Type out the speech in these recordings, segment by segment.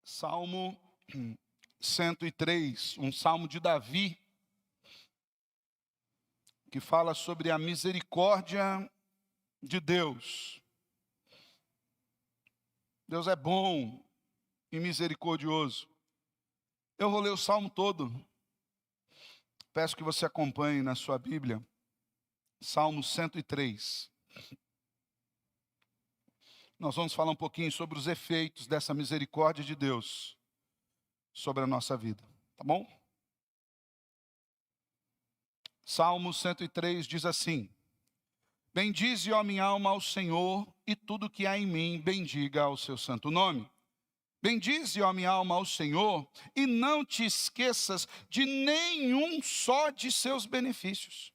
Salmo 103, um salmo de Davi, que fala sobre a misericórdia de Deus. Deus é bom e misericordioso. Eu vou ler o salmo todo. Peço que você acompanhe na sua Bíblia. Salmo 103. Nós vamos falar um pouquinho sobre os efeitos dessa misericórdia de Deus sobre a nossa vida, tá bom? Salmo 103 diz assim: Bendize, ó minha alma, ao Senhor, e tudo que há em mim, bendiga ao seu santo nome. Bendize, ó minha alma, ao Senhor, e não te esqueças de nenhum só de seus benefícios.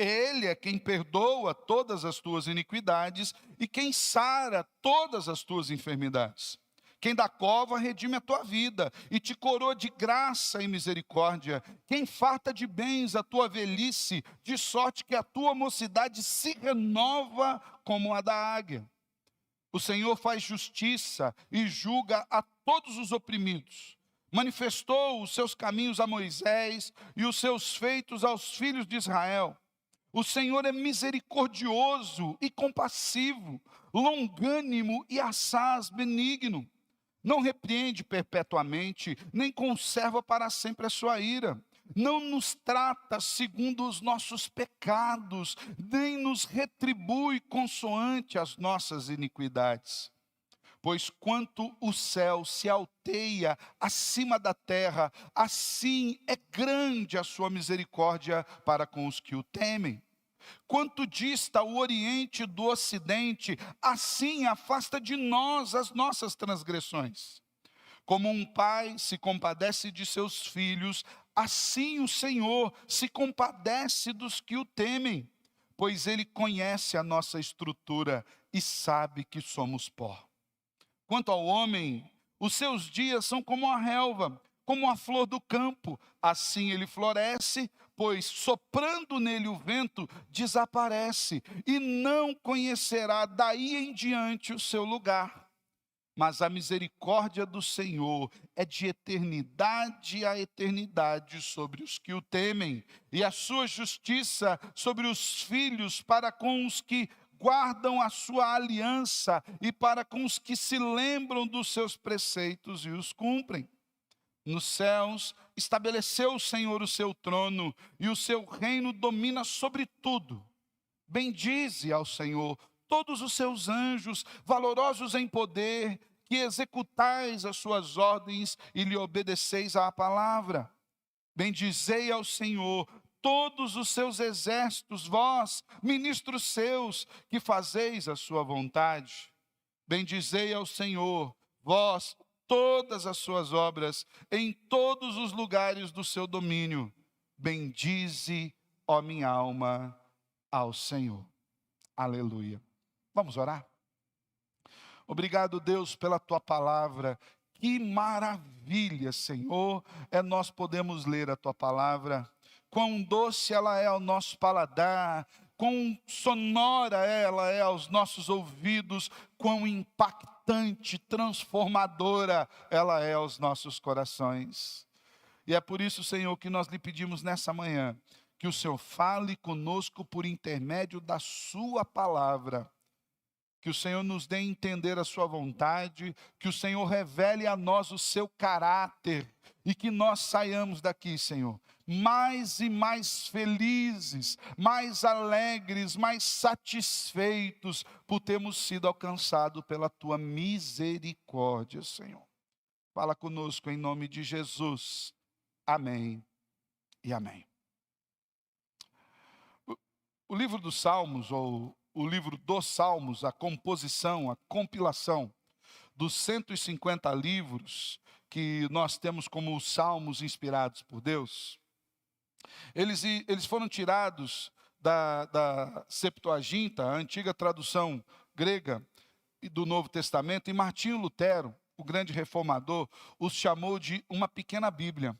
Ele é quem perdoa todas as tuas iniquidades e quem sara todas as tuas enfermidades. Quem da cova redime a tua vida e te coroa de graça e misericórdia. Quem farta de bens a tua velhice, de sorte que a tua mocidade se renova como a da águia. O Senhor faz justiça e julga a todos os oprimidos. Manifestou os seus caminhos a Moisés e os seus feitos aos filhos de Israel. O Senhor é misericordioso e compassivo, longânimo e assaz benigno. Não repreende perpetuamente, nem conserva para sempre a sua ira. Não nos trata segundo os nossos pecados, nem nos retribui consoante as nossas iniquidades. Pois quanto o céu se alteia acima da terra, assim é grande a sua misericórdia para com os que o temem. Quanto dista o oriente do ocidente, assim afasta de nós as nossas transgressões. Como um pai se compadece de seus filhos, assim o Senhor se compadece dos que o temem, pois Ele conhece a nossa estrutura e sabe que somos pó. Quanto ao homem, os seus dias são como a relva, como a flor do campo. Assim ele floresce, pois soprando nele o vento, desaparece, e não conhecerá daí em diante o seu lugar. Mas a misericórdia do Senhor é de eternidade a eternidade sobre os que o temem, e a sua justiça sobre os filhos para com os que guardam a sua aliança e para com os que se lembram dos seus preceitos e os cumprem. Nos céus estabeleceu o Senhor o seu trono, e o seu reino domina sobre tudo. Bendize ao Senhor todos os seus anjos, valorosos em poder, que executais as suas ordens e lhe obedeceis à palavra. Bendizei ao Senhor todos os seus exércitos, vós, ministros seus, que fazeis a sua vontade. Bendizei ao Senhor, vós, todas as suas obras, em todos os lugares do seu domínio. Bendize, ó minha alma, ao Senhor. Aleluia. Vamos orar? Obrigado, Deus, pela tua palavra. Que maravilha, Senhor, é nós podemos ler a tua palavra. Quão doce ela é ao nosso paladar, quão sonora ela é aos nossos ouvidos, quão impactante, transformadora ela é aos nossos corações. E é por isso, Senhor, que nós lhe pedimos nessa manhã, que o Senhor fale conosco por intermédio da sua palavra. Que o Senhor nos dê a entender a sua vontade, que o Senhor revele a nós o seu caráter, e que nós saiamos daqui, Senhor, mais e mais felizes, mais alegres, mais satisfeitos, por termos sido alcançados pela tua misericórdia, Senhor. Fala conosco em nome de Jesus. Amém e amém. O livro dos Salmos, ou o livro dos Salmos, a composição, a compilação dos 150 livros que nós temos como os Salmos inspirados por Deus, eles foram tirados da Septuaginta, a antiga tradução grega do Novo Testamento, e Martinho Lutero, o grande reformador, os chamou de uma pequena Bíblia,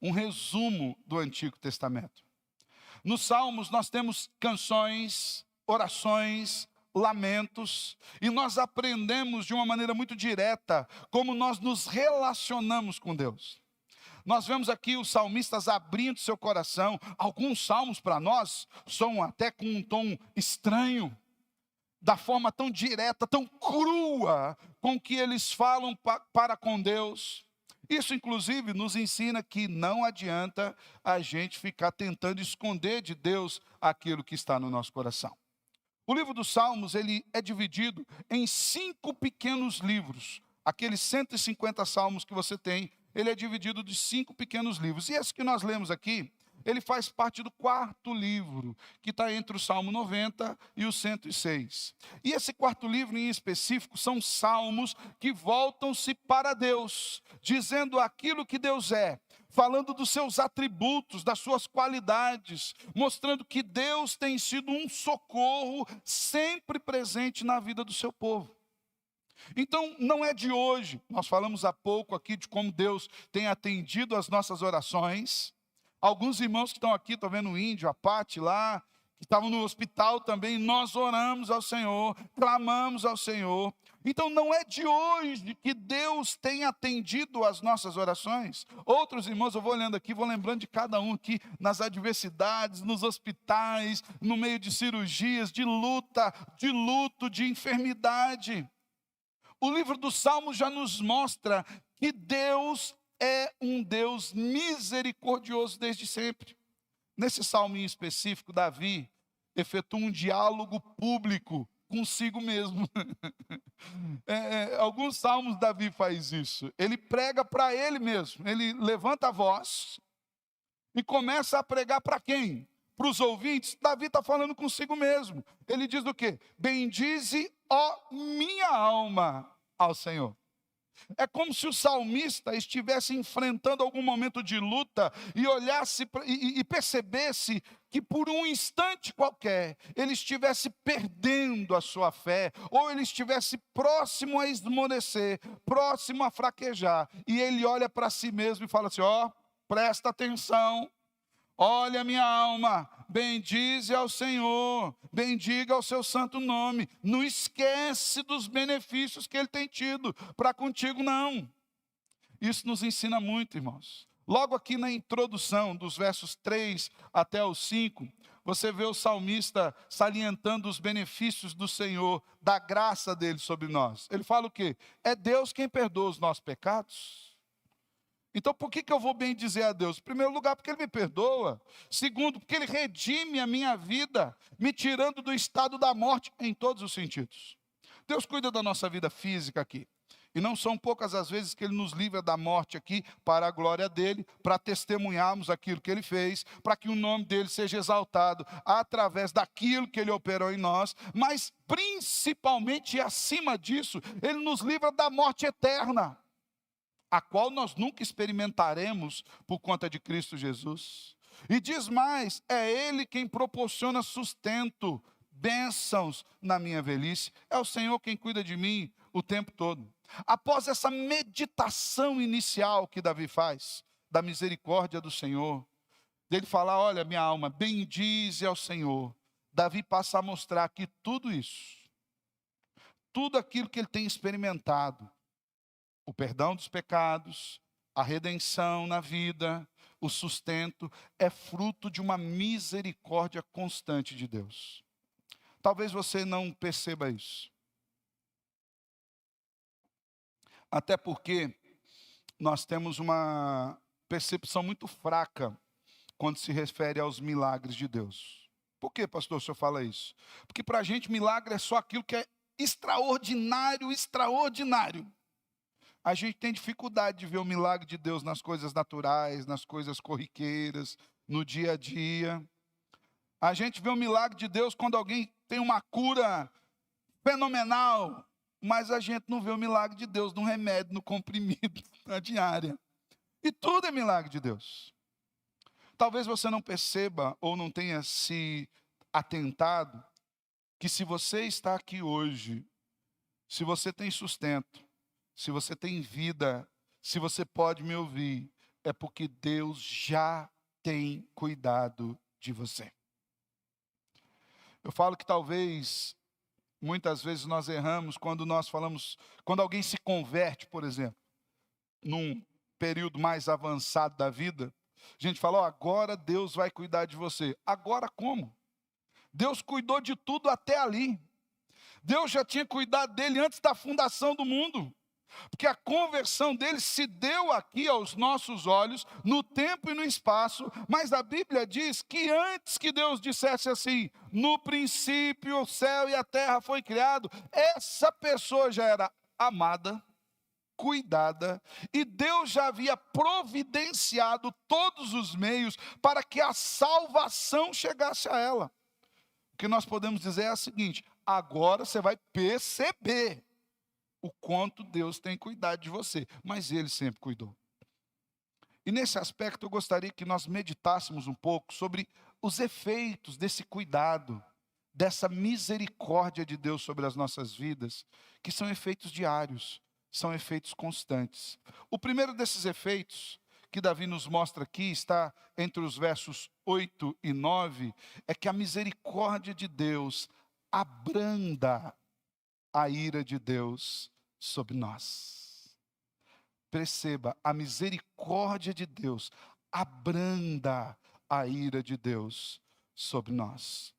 um resumo do Antigo Testamento. Nos Salmos nós temos canções, orações, lamentos, e nós aprendemos de uma maneira muito direta como nós nos relacionamos com Deus. Nós vemos aqui os salmistas abrindo seu coração. Alguns salmos para nós são até com um tom estranho, da forma tão direta, tão crua, com que eles falam para com Deus. Isso, inclusive, nos ensina que não adianta a gente ficar tentando esconder de Deus aquilo que está no nosso coração. O livro dos Salmos, ele é dividido em 5 pequenos livros. Aqueles 150 salmos que você tem, ele é dividido de 5 pequenos livros. E esse que nós lemos aqui, ele faz parte do 4º livro, que está entre o Salmo 90 e o 106. E esse 4º livro em específico são salmos que voltam-se para Deus, dizendo aquilo que Deus é, falando dos seus atributos, das suas qualidades, mostrando que Deus tem sido um socorro sempre presente na vida do seu povo. Então, não é de hoje, nós falamos há pouco aqui de como Deus tem atendido as nossas orações. Alguns irmãos que estão aqui, estou vendo o Índio, a Pati lá, que estavam no hospital também, nós oramos ao Senhor, clamamos ao Senhor. Então não é de hoje que Deus tem atendido as nossas orações. Outros irmãos, eu vou olhando aqui, vou lembrando de cada um aqui, nas adversidades, nos hospitais, no meio de cirurgias, de luta, de luto, de enfermidade. O livro dos Salmos já nos mostra que Deus é um Deus misericordioso desde sempre. Nesse salmo em específico, Davi efetua um diálogo público consigo mesmo. Alguns salmos Davi faz isso. Ele prega para ele mesmo. Ele levanta a voz e começa a pregar para quem? Para os ouvintes. Davi está falando consigo mesmo. Ele diz o quê? Bendize, ó minha alma, ao Senhor. É como se o salmista estivesse enfrentando algum momento de luta e olhasse e percebesse que por um instante qualquer ele estivesse perdendo a sua fé, ou ele estivesse próximo a esmorecer, próximo a fraquejar. E ele olha para si mesmo e fala assim: ó, presta atenção. Olha, minha alma, bendize ao Senhor, bendiga ao seu santo nome. Não esquece dos benefícios que Ele tem tido para contigo, não. Isso nos ensina muito, irmãos. Logo aqui na introdução, dos versos 3 até os 5, você vê o salmista salientando os benefícios do Senhor, da graça dEle sobre nós. Ele fala o quê? É Deus quem perdoa os nossos pecados? Então, por que eu vou bem dizer a Deus? Em primeiro lugar, porque Ele me perdoa. Segundo, porque Ele redime a minha vida, me tirando do estado da morte em todos os sentidos. Deus cuida da nossa vida física aqui. E não são poucas as vezes que Ele nos livra da morte aqui para a glória dEle, para testemunharmos aquilo que Ele fez, para que o nome dEle seja exaltado através daquilo que Ele operou em nós. Mas, principalmente e acima disso, Ele nos livra da morte eterna, a qual nós nunca experimentaremos por conta de Cristo Jesus. E diz mais, é Ele quem proporciona sustento, bênçãos na minha velhice. É o Senhor quem cuida de mim o tempo todo. Após essa meditação inicial que Davi faz, da misericórdia do Senhor, dele falar: olha, minha alma, bendize ao Senhor. Davi passa a mostrar que tudo isso, tudo aquilo que ele tem experimentado, o perdão dos pecados, a redenção na vida, o sustento, é fruto de uma misericórdia constante de Deus. Talvez você não perceba isso. Até porque nós temos uma percepção muito fraca quando se refere aos milagres de Deus. Por que, pastor, o senhor fala isso? Porque para a gente milagre é só aquilo que é extraordinário, extraordinário. A gente tem dificuldade de ver o milagre de Deus nas coisas naturais, nas coisas corriqueiras, no dia a dia. A gente vê o milagre de Deus quando alguém tem uma cura fenomenal, mas a gente não vê o milagre de Deus no remédio, no comprimido, na diária. E tudo é milagre de Deus. Talvez você não perceba ou não tenha se atentado que se você está aqui hoje, se você tem sustento, se você tem vida, se você pode me ouvir, é porque Deus já tem cuidado de você. Eu falo que talvez Muitas vezes nós erramos quando nós falamos, quando alguém se converte, por exemplo, num período mais avançado da vida, a gente fala, ó, agora Deus vai cuidar de você. Agora como? Deus cuidou de tudo até ali. Deus já tinha cuidado dele antes da fundação do mundo. Porque a conversão dele se deu aqui aos nossos olhos, no tempo e no espaço, mas a Bíblia diz que antes que Deus dissesse assim, no princípio o céu e a terra foi criado, essa pessoa já era amada, cuidada, e Deus já havia providenciado todos os meios para que a salvação chegasse a ela. O que nós podemos dizer é o seguinte, agora você vai perceber o quanto Deus tem cuidado de você, mas Ele sempre cuidou. E nesse aspecto eu gostaria que nós meditássemos um pouco sobre os efeitos desse cuidado, dessa misericórdia de Deus sobre as nossas vidas, que são efeitos diários, são efeitos constantes. O primeiro desses efeitos, que Davi nos mostra aqui, está entre os versos 8 e 9, é que a misericórdia de Deus abranda a ira de Deus sobre nós. Perceba, a misericórdia de Deus abranda a ira de Deus sobre nós.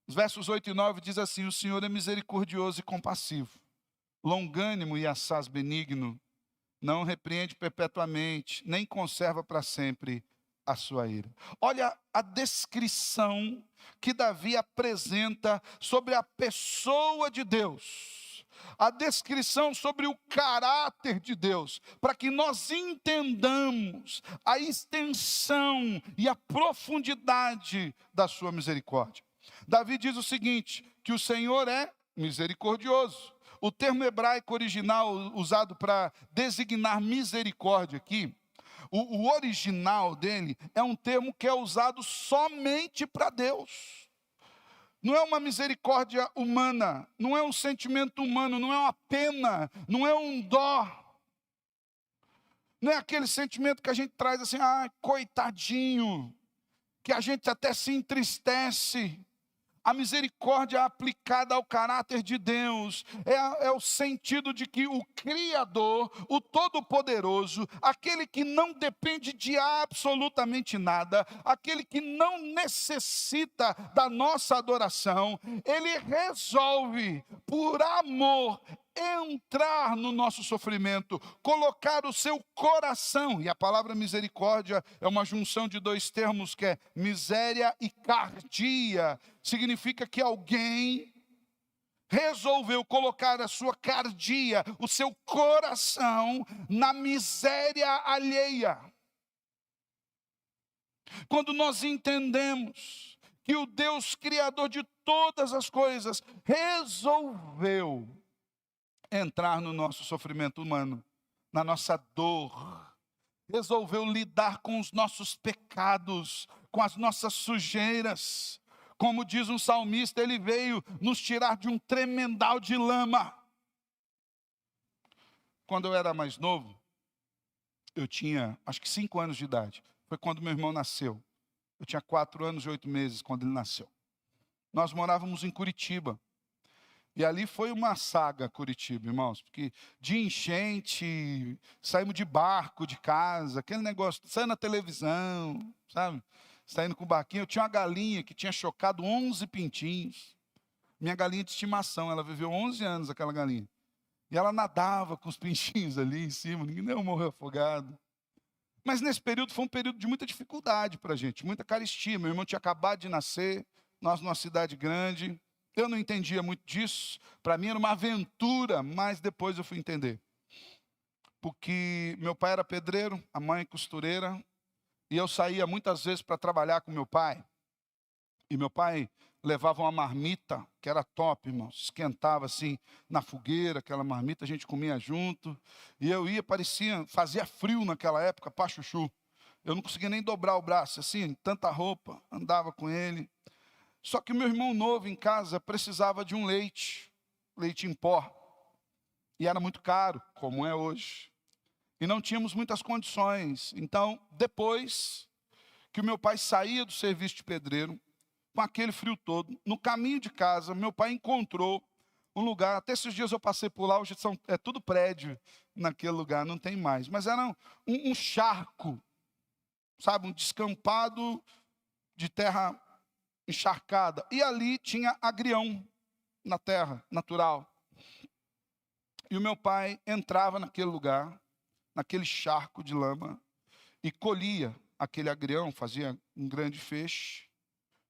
Os versos 8 e 9 diz assim, o Senhor é misericordioso e compassivo, longânimo e assaz benigno, não repreende perpetuamente, nem conserva para sempre a sua ira. Olha a descrição que Davi apresenta sobre a pessoa de Deus, a descrição sobre o caráter de Deus, para que nós entendamos a extensão e a profundidade da sua misericórdia. Davi diz o seguinte, que o Senhor é misericordioso. O termo hebraico original usado para designar misericórdia aqui, o original dele é um termo que é usado somente para Deus. Não é uma misericórdia humana, não é um sentimento humano, não é uma pena, não é um dó. Não é aquele sentimento que a gente traz assim, coitadinho, que a gente até se entristece. A misericórdia aplicada ao caráter de Deus é o sentido de que o Criador, o Todo-Poderoso, aquele que não depende de absolutamente nada, aquele que não necessita da nossa adoração, ele resolve, por amor, entrar no nosso sofrimento, colocar o seu coração, e a palavra misericórdia é uma junção de dois termos que é miséria e cardia, significa que alguém resolveu colocar a sua cardia, o seu coração, na miséria alheia. Quando nós entendemos que o Deus Criador de todas as coisas resolveu entrar no nosso sofrimento humano, na nossa dor, resolveu lidar com os nossos pecados, com as nossas sujeiras. Como diz um salmista, ele veio nos tirar de um tremendal de lama. Quando eu era mais novo, eu tinha acho que 5 anos de idade. Foi quando meu irmão nasceu. Eu tinha 4 anos e 8 meses quando ele nasceu. Nós morávamos em Curitiba. E ali foi uma saga, Curitiba, irmãos, porque de enchente, saímos de barco de casa, aquele negócio, saindo na televisão, sabe? Saindo com o barquinho. Eu tinha uma galinha que tinha chocado 11 pintinhos. Minha galinha de estimação, ela viveu 11 anos, aquela galinha. E ela nadava com os pintinhos ali em cima, ninguém morreu afogado. Mas nesse período foi um período de muita dificuldade para a gente, muita carestia. Meu irmão tinha acabado de nascer, nós numa cidade grande. Eu não entendia muito disso, para mim era uma aventura, mas depois eu fui entender. Porque meu pai era pedreiro, a mãe costureira, e eu saía muitas vezes para trabalhar com meu pai. E meu pai levava uma marmita, que era top, irmão, esquentava assim na fogueira, aquela marmita, a gente comia junto. E eu ia, fazia frio naquela época, pá chuchu. Eu não conseguia nem dobrar o braço, assim, tanta roupa, andava com ele. Só que meu irmão novo em casa precisava de um leite em pó. E era muito caro, como é hoje. E não tínhamos muitas condições. Então, depois que o meu pai saía do serviço de pedreiro, com aquele frio todo, no caminho de casa, meu pai encontrou um lugar, até esses dias eu passei por lá, hoje é tudo prédio naquele lugar, não tem mais. Mas era um charco, sabe, um descampado de terra encharcada. E ali tinha agrião na terra, natural. E o meu pai entrava naquele lugar, naquele charco de lama, e colhia aquele agrião, fazia um grande feixe,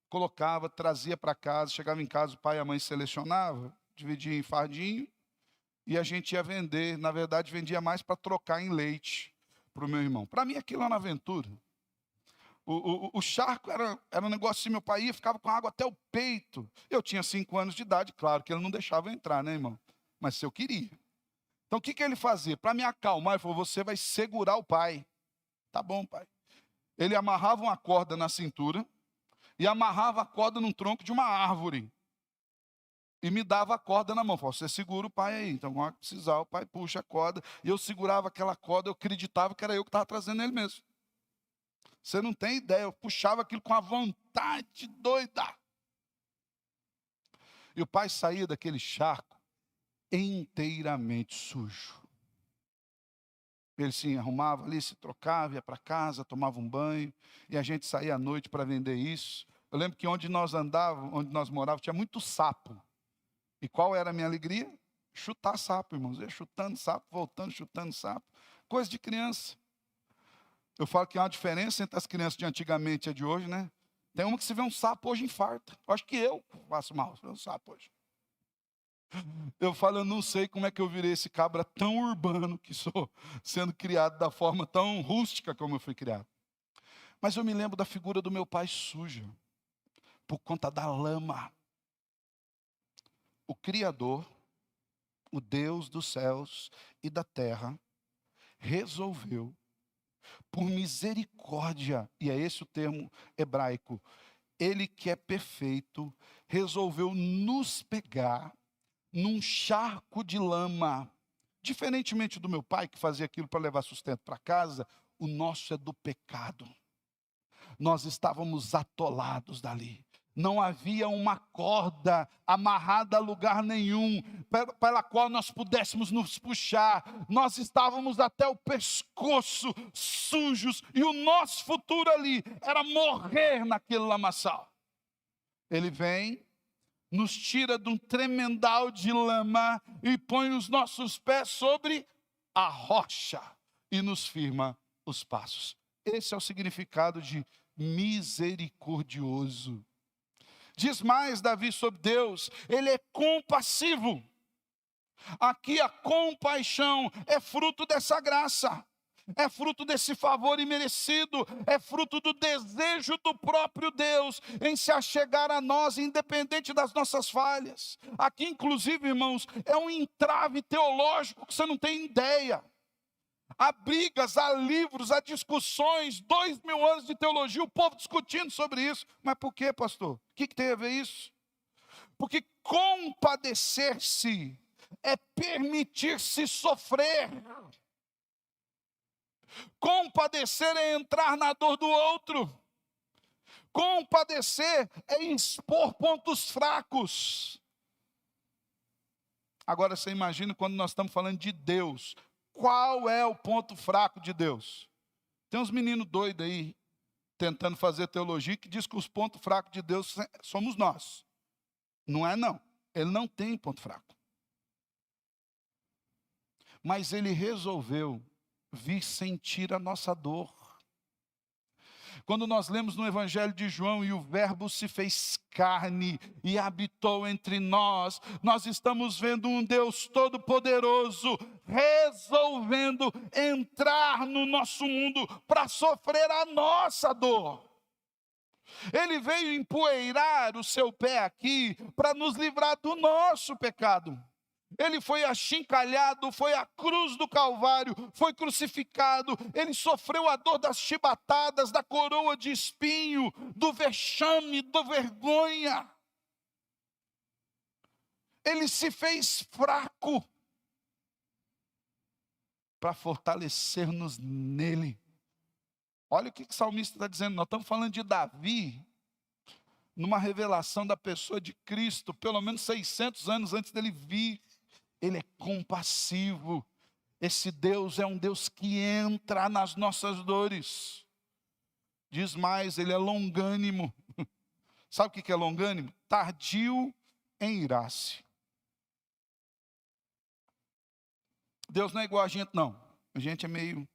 colocava, trazia para casa, chegava em casa, o pai e a mãe selecionavam, dividia em fardinho, e a gente ia vender. Na verdade, vendia mais para trocar em leite para o meu irmão. Para mim, aquilo era uma aventura. O charco era um negócio assim, meu pai ia, ficava com água até o peito. Eu tinha 5 anos de idade, claro que ele não deixava eu entrar, né, irmão? Mas se eu queria. Então, o que ele fazia? Para me acalmar, ele falou, você vai segurar o pai. Tá bom, pai. Ele amarrava uma corda na cintura e amarrava a corda num tronco de uma árvore. E me dava a corda na mão. Falou, você segura o pai aí. Então, quando precisar, o pai puxa a corda. E eu segurava aquela corda, eu acreditava que era eu que estava trazendo ele mesmo. Você não tem ideia, eu puxava aquilo com a vontade doida. E o pai saía daquele charco inteiramente sujo. Ele se arrumava ali, se trocava, ia para casa, tomava um banho, e a gente saía à noite para vender isso. Eu lembro que onde nós andávamos, onde nós morávamos, tinha muito sapo. E qual era a minha alegria? Chutar sapo, irmãos. Eu ia chutando sapo, voltando, chutando sapo. Coisa de criança. Eu falo que há uma diferença entre as crianças de antigamente e a de hoje, né? Tem uma que se vê um sapo hoje infarta. Eu acho que eu faço mal se vê um sapo hoje. Eu falo, eu não sei como é que eu virei esse cabra tão urbano que sou, sendo criado da forma tão rústica como eu fui criado. Mas eu me lembro da figura do meu pai suja, por conta da lama. O Criador, o Deus dos céus e da terra, resolveu, por misericórdia, e é esse o termo hebraico, ele que é perfeito, resolveu nos pegar num charco de lama. Diferentemente do meu pai, que fazia aquilo para levar sustento para casa, o nosso é do pecado. Nós estávamos atolados dali. Não havia uma corda amarrada a lugar nenhum, pela qual nós pudéssemos nos puxar. Nós estávamos até o pescoço, sujos, e o nosso futuro ali era morrer naquele lamaçal. Ele vem, nos tira de um tremendal de lama e põe os nossos pés sobre a rocha e nos firma os passos. Esse é o significado de misericordioso. Diz mais Davi sobre Deus, ele é compassivo. Aqui a compaixão é fruto dessa graça. É fruto desse favor imerecido, é fruto do desejo do próprio Deus em se achegar a nós, independente das nossas falhas. Aqui, inclusive, irmãos, é um entrave teológico que você não tem ideia. Há brigas, há livros, há discussões, 2000 anos de teologia, o povo discutindo sobre isso. Mas por quê, pastor? O que tem a ver isso? Porque compadecer-se é permitir-se sofrer. Compadecer é entrar na dor do outro. Compadecer é expor pontos fracos. Agora você imagina quando nós estamos falando de Deus. Qual é o ponto fraco de Deus? Tem uns meninos doidos aí, tentando fazer teologia, que diz que os pontos fracos de Deus somos nós. Não é não. Ele não tem ponto fraco. Mas ele resolveu vir sentir a nossa dor. Quando nós lemos no Evangelho de João, e o verbo se fez carne e habitou entre nós, nós estamos vendo um Deus todo-poderoso, resolvendo entrar no nosso mundo para sofrer a nossa dor. Ele veio empoeirar o seu pé aqui para nos livrar do nosso pecado. Ele foi achincalhado, foi à cruz do Calvário, foi crucificado. Ele sofreu a dor das chibatadas, da coroa de espinho, do vexame, da vergonha. Ele se fez fraco para fortalecer-nos nele. Olha o que o salmista está dizendo. Nós estamos falando de Davi, numa revelação da pessoa de Cristo, pelo menos 600 anos antes dele vir. Ele é compassivo. Esse Deus é um Deus que entra nas nossas dores. Diz mais, ele é longânimo. Sabe o que é longânimo? Tardio em irar-se. Deus não é igual a gente, não. A gente é meio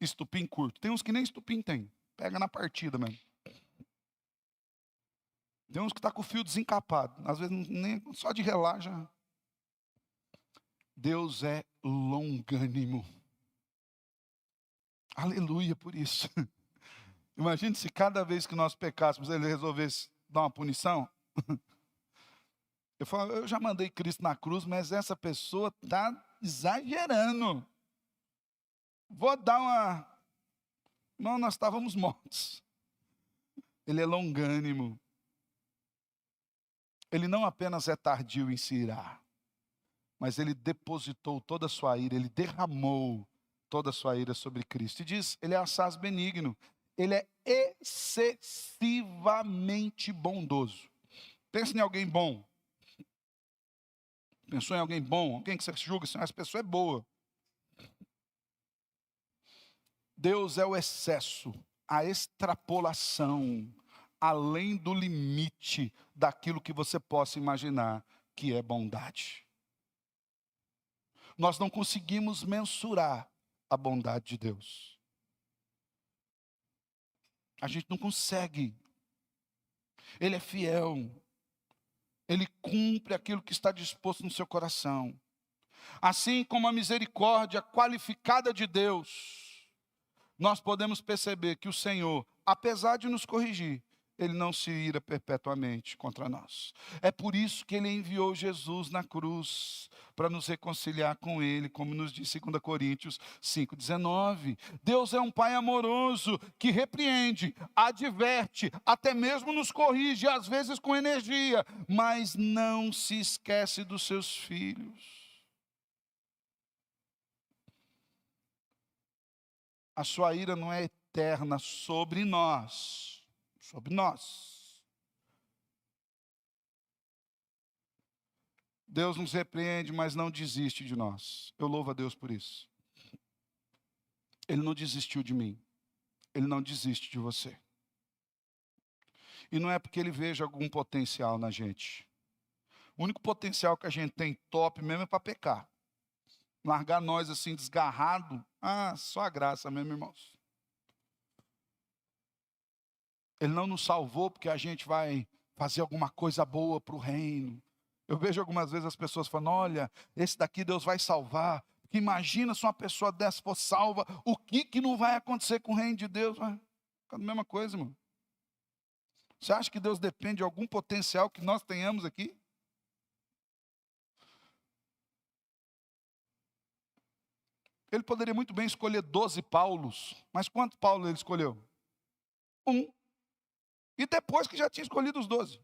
estupim curto. Tem uns que nem estupim tem. Pega na partida mesmo. Tem uns que tá com o fio desencapado. Às vezes nem só de relar já. Deus é longânimo. Aleluia por isso. Imagine se cada vez que nós pecássemos, ele resolvesse dar uma punição. Eu falo, eu já mandei Cristo na cruz, mas essa pessoa está exagerando. Vou dar uma... Não, nós estávamos mortos. Ele é longânimo. Ele não apenas é tardio em se irar, mas ele depositou toda a sua ira, ele derramou toda a sua ira sobre Cristo. E diz, ele é assaz benigno. Ele é excessivamente bondoso. Pensa em alguém bom. Pensou em alguém bom? Alguém que você julga assim, essa pessoa é boa. Deus é o excesso, a extrapolação, além do limite daquilo que você possa imaginar que é bondade. Nós não conseguimos mensurar a bondade de Deus. A gente não consegue. Ele é fiel. Ele cumpre aquilo que está disposto no seu coração. Assim como a misericórdia qualificada de Deus, nós podemos perceber que o Senhor, apesar de nos corrigir, ele não se ira perpetuamente contra nós. É por isso que ele enviou Jesus na cruz, para nos reconciliar com ele, como nos diz 2 Coríntios 5,19. Deus é um Pai amoroso, que repreende, adverte, até mesmo nos corrige, às vezes com energia, mas não se esquece dos seus filhos. A sua ira não é eterna sobre nós. Sobre nós. Deus nos repreende, mas não desiste de nós. Eu louvo a Deus por isso. Ele não desistiu de mim. Ele não desiste de você. E não é porque ele veja algum potencial na gente. O único potencial que a gente tem top mesmo é para pecar. Largar nós assim desgarrado. Só a graça mesmo, irmãos. Ele não nos salvou porque a gente vai fazer alguma coisa boa para o reino. Eu vejo algumas vezes as pessoas falando, olha, esse daqui Deus vai salvar. Porque imagina se uma pessoa dessa for salva, o que não vai acontecer com o reino de Deus? Vai ficar a mesma coisa, irmão. Você acha que Deus depende de algum potencial que nós tenhamos aqui? Ele poderia muito bem escolher 12 Paulos, mas quantos Paulo ele escolheu? Um. E depois que já tinha escolhido os 12.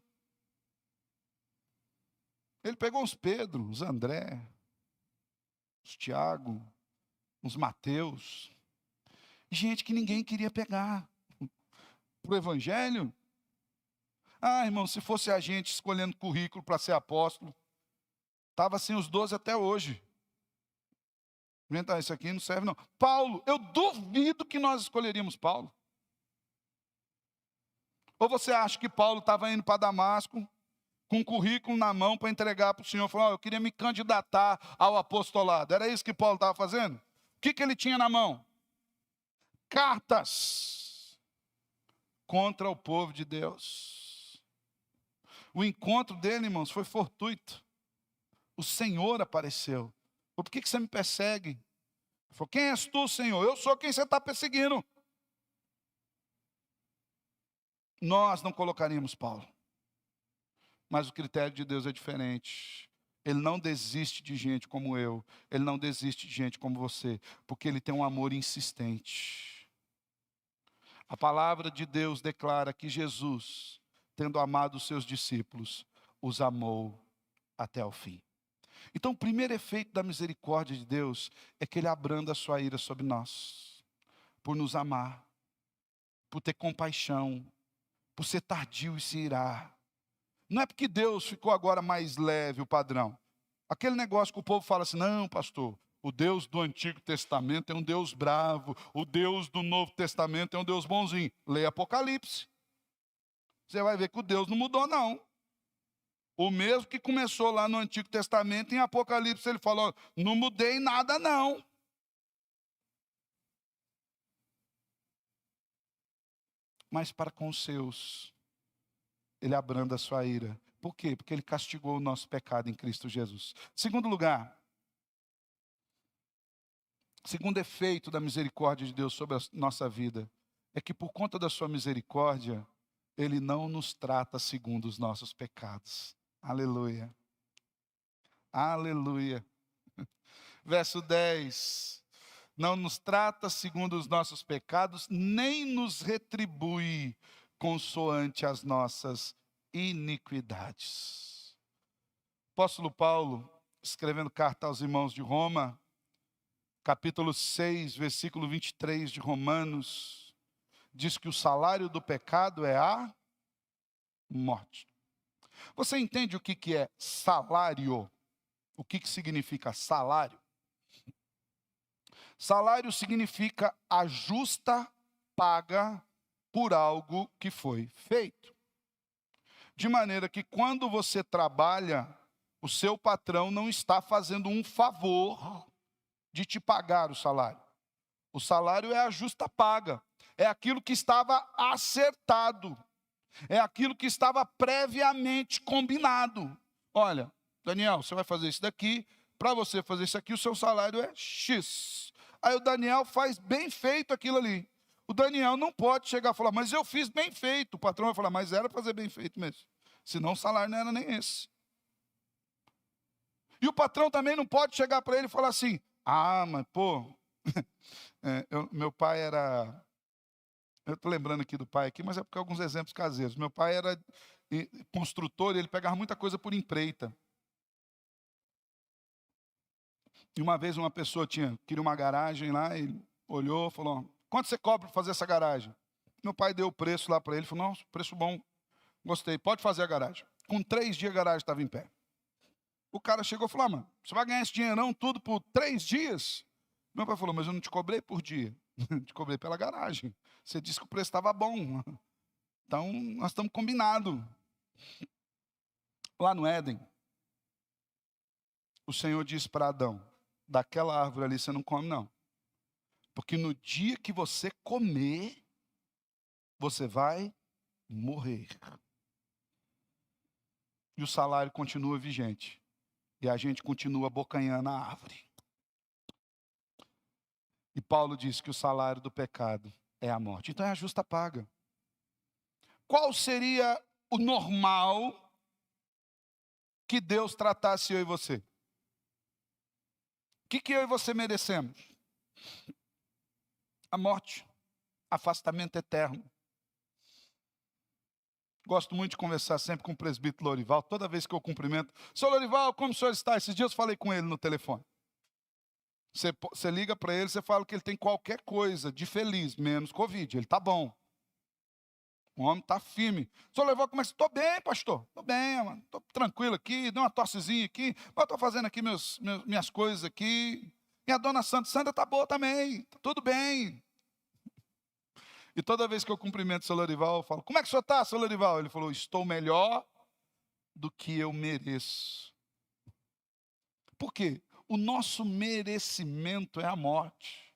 Ele pegou os Pedro, os André, os Tiago, os Mateus. Gente que ninguém queria pegar. Para o Evangelho. Irmão, se fosse a gente escolhendo currículo para ser apóstolo, estava assim os 12 até hoje. Isso aqui não serve não. Paulo, eu duvido que nós escolheríamos Paulo. Ou você acha que Paulo estava indo para Damasco, com um currículo na mão para entregar para o Senhor, falou, eu queria me candidatar ao apostolado. Era isso que Paulo estava fazendo? O que ele tinha na mão? Cartas contra o povo de Deus. O encontro dele, irmãos, foi fortuito. O Senhor apareceu. Por que você me persegue? Ele falou, quem és tu, Senhor? Eu sou quem você está perseguindo. Nós não colocaríamos Paulo. Mas o critério de Deus é diferente. Ele não desiste de gente como eu. Ele não desiste de gente como você. Porque ele tem um amor insistente. A palavra de Deus declara que Jesus, tendo amado os seus discípulos, os amou até o fim. Então, o primeiro efeito da misericórdia de Deus é que ele abranda a sua ira sobre nós. Por nos amar. Por ter compaixão. por ser tardio e se irar. Não é porque Deus ficou agora mais leve o padrão. Aquele negócio que o povo fala assim, não, pastor, o Deus do Antigo Testamento é um Deus bravo, o Deus do Novo Testamento é um Deus bonzinho. Leia Apocalipse. Você vai ver que o Deus não mudou, não. O mesmo que começou lá no Antigo Testamento, em Apocalipse ele falou, não mudei nada, não. Mas para com os seus, ele abranda a sua ira. Por quê? Porque ele castigou o nosso pecado em Cristo Jesus. Segundo lugar, segundo efeito da misericórdia de Deus sobre a nossa vida, é que por conta da sua misericórdia, ele não nos trata segundo os nossos pecados. Aleluia. Aleluia. Verso 10. Não nos trata segundo os nossos pecados, nem nos retribui consoante as nossas iniquidades. Apóstolo Paulo, escrevendo carta aos irmãos de Roma, capítulo 6, versículo 23 de Romanos, diz que o salário do pecado é a morte. Você entende o que é salário? O que significa salário? Salário significa a justa paga por algo que foi feito. De maneira que quando você trabalha, o seu patrão não está fazendo um favor de te pagar o salário. O salário é a justa paga, é aquilo que estava acertado, é aquilo que estava previamente combinado. Olha, Daniel, você vai fazer isso daqui, para você fazer isso aqui, o seu salário é X. Aí o Daniel faz bem feito aquilo ali. O Daniel não pode chegar e falar, mas eu fiz bem feito. O patrão vai falar, mas era fazer bem feito mesmo. Senão o salário não era nem esse. E o patrão também não pode chegar para ele e falar assim, mas pô, meu pai era... Eu estou lembrando aqui do pai aqui, mas é porque alguns exemplos caseiros. Meu pai era construtor e ele pegava muita coisa por empreita. E uma vez uma pessoa queria uma garagem lá, e olhou, falou, quanto você cobra para fazer essa garagem? Meu pai deu o preço lá para ele, falou, nossa, preço bom, gostei, pode fazer a garagem. Com 3 dias a garagem estava em pé. O cara chegou e falou, mano, você vai ganhar esse dinheirão tudo por 3 dias? Meu pai falou, mas eu não te cobrei por dia, te cobrei pela garagem. Você disse que o preço estava bom, então nós estamos combinados. Lá no Éden, o Senhor disse para Adão, daquela árvore ali você não come não. Porque no dia que você comer, você vai morrer. E o salário continua vigente. E a gente continua abocanhando a árvore. E Paulo diz que o salário do pecado é a morte. Então é a justa paga. Qual seria o normal que Deus tratasse eu e você? O que eu e você merecemos? A morte, afastamento eterno. Gosto muito de conversar sempre com o presbítero Lorival, toda vez que eu cumprimento. Senhor Lorival, como o senhor está? Esses dias eu falei com ele no telefone. Você liga para ele, você fala que ele tem qualquer coisa de feliz, menos Covid. Ele está bom. O homem está firme. Senhor Lorival, como é que você está? Estou bem, pastor. Estou bem, mano. Estou tranquilo aqui, dei uma tossezinha aqui. Mas estou fazendo aqui minhas coisas aqui. Minha dona Sandra está boa também. Tá tudo bem. E toda vez que eu cumprimento o senhor Lorival, eu falo, como é que o senhor está, senhor Lorival? Ele falou, estou melhor do que eu mereço. Por quê? O nosso merecimento é a morte.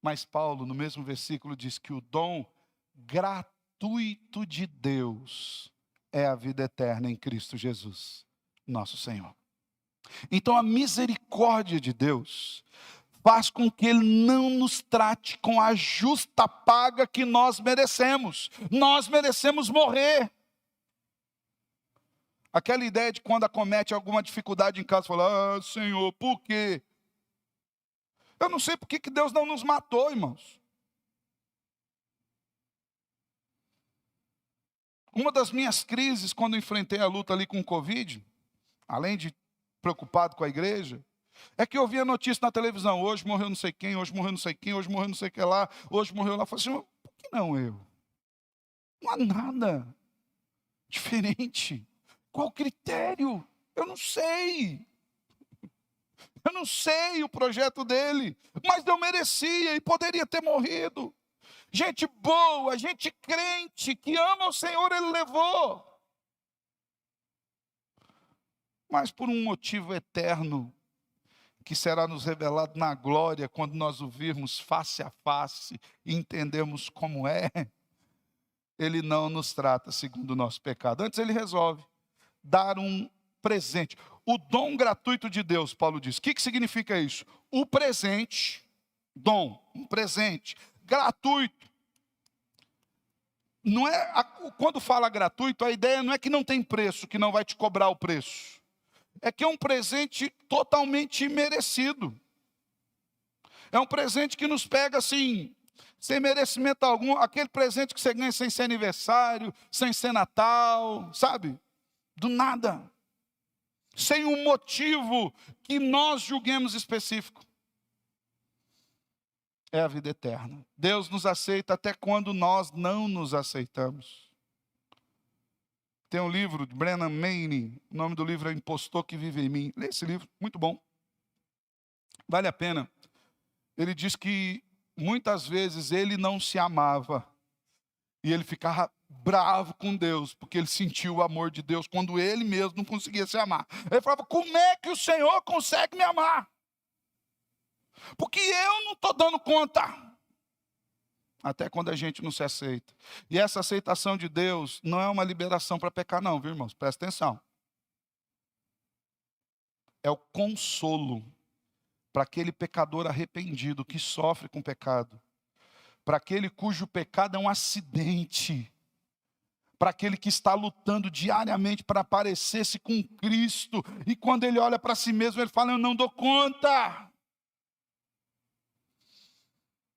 Mas Paulo, no mesmo versículo, diz que o dom gratuito de Deus é a vida eterna em Cristo Jesus, nosso Senhor. Então a misericórdia de Deus faz com que Ele não nos trate com a justa paga que nós merecemos. Nós merecemos morrer. Aquela ideia de quando acomete alguma dificuldade em casa, fala, Senhor, por quê? Eu não sei por que Deus não nos matou, irmãos. Uma das minhas crises, quando enfrentei a luta ali com o Covid, além de preocupado com a igreja, é que eu via notícia na televisão, hoje morreu não sei quem, hoje morreu não sei quem, hoje morreu não sei o que lá, hoje morreu lá. Eu falei assim, por que não eu? Não há nada diferente. Qual o critério? Eu não sei. Eu não sei o projeto dele, mas eu merecia e poderia ter morrido. Gente boa, gente crente, que ama o Senhor, ele levou. Mas por um motivo eterno, que será nos revelado na glória, quando nós o virmos face a face e entendermos como é, ele não nos trata segundo o nosso pecado. Antes ele resolve dar um presente. O dom gratuito de Deus, Paulo diz. O que significa isso? O presente, dom, um presente, gratuito. Não é, quando fala gratuito, a ideia não é que não tem preço, que não vai te cobrar o preço. É que é um presente totalmente imerecido. É um presente que nos pega assim, sem merecimento algum. Aquele presente que você ganha sem ser aniversário, sem ser Natal, sabe? Do nada. Sem um motivo que nós julguemos específico. É a vida eterna. Deus nos aceita até quando nós não nos aceitamos. Tem um livro de Brennan Manning, o nome do livro é Impostor que Vive em Mim. Lê esse livro, muito bom. Vale a pena. Ele diz que muitas vezes ele não se amava. E ele ficava bravo com Deus, porque ele sentiu o amor de Deus, quando ele mesmo não conseguia se amar. Ele falava, como é que o Senhor consegue me amar? Porque eu não estou dando conta. Até quando a gente não se aceita. E essa aceitação de Deus não é uma liberação para pecar não, viu irmãos? Presta atenção. É o consolo para aquele pecador arrependido que sofre com pecado. Para aquele cujo pecado é um acidente. Para aquele que está lutando diariamente para parecer-se com Cristo. E quando ele olha para si mesmo, ele fala, eu não dou conta.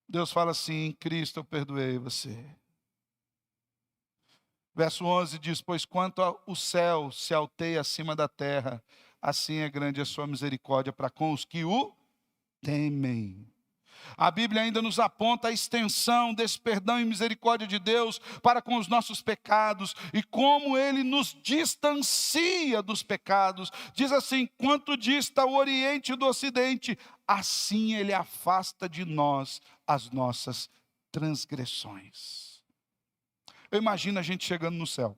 Deus fala assim, em Cristo eu perdoei você. Verso 11 diz, pois quanto o céu se alteia acima da terra, assim é grande a sua misericórdia para com os que o temem. A Bíblia ainda nos aponta a extensão desse perdão e misericórdia de Deus para com os nossos pecados e como Ele nos distancia dos pecados. Diz assim, quanto dista o Oriente do Ocidente, assim Ele afasta de nós as nossas transgressões. Eu imagino a gente chegando no céu.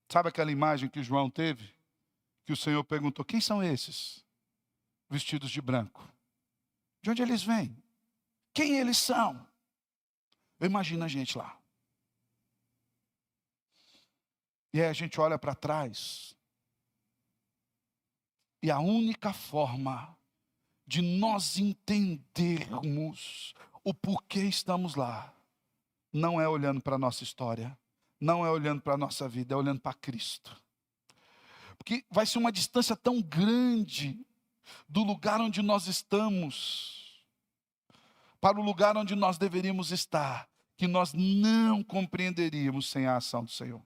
Sabe aquela imagem que João teve? Que o Senhor perguntou, quem são esses? Vestidos de branco. De onde eles vêm? Quem eles são? Eu imagino a gente lá. E aí a gente olha para trás. E a única forma de nós entendermos o porquê estamos lá, não é olhando para a nossa história, não é olhando para a nossa vida, é olhando para Cristo. Porque vai ser uma distância tão grande do lugar onde nós estamos para o lugar onde nós deveríamos estar, que nós não compreenderíamos sem a ação do Senhor.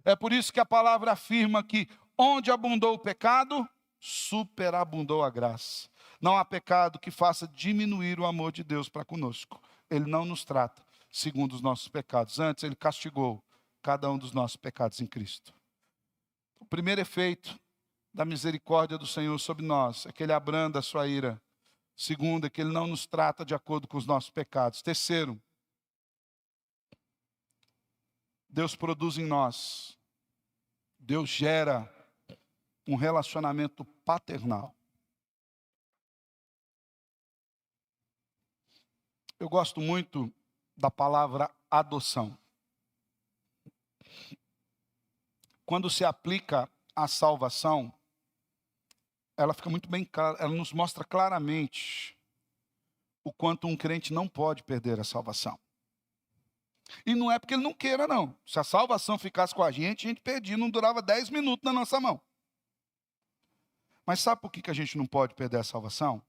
É por isso que a palavra afirma que onde abundou o pecado, superabundou a graça. Não há pecado que faça diminuir o amor de Deus para conosco. Ele não nos trata segundo os nossos pecados. Antes, Ele castigou cada um dos nossos pecados em Cristo. O primeiro efeito da misericórdia do Senhor sobre nós é que Ele abranda a sua ira. Segundo, é que Ele não nos trata de acordo com os nossos pecados. Terceiro, Deus produz em nós, Deus gera um relacionamento paternal. Eu gosto muito da palavra adoção. Quando se aplica à salvação, ela fica muito bem clara, ela nos mostra claramente o quanto um crente não pode perder a salvação. E não é porque ele não queira, não. Se a salvação ficasse com a gente perdia, não durava 10 minutos na nossa mão. Mas sabe por que a gente não pode perder a salvação?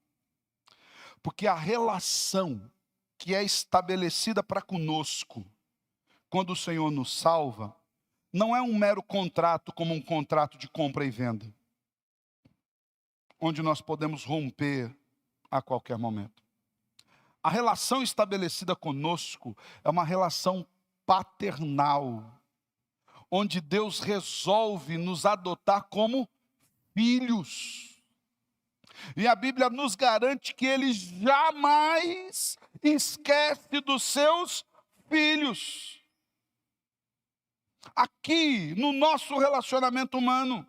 Porque a relação que é estabelecida para conosco, quando o Senhor nos salva, não é um mero contrato como um contrato de compra e venda, onde nós podemos romper a qualquer momento. A relação estabelecida conosco é uma relação paternal, onde Deus resolve nos adotar como filhos. E a Bíblia nos garante que Ele jamais esquece dos seus filhos. Aqui, no nosso relacionamento humano,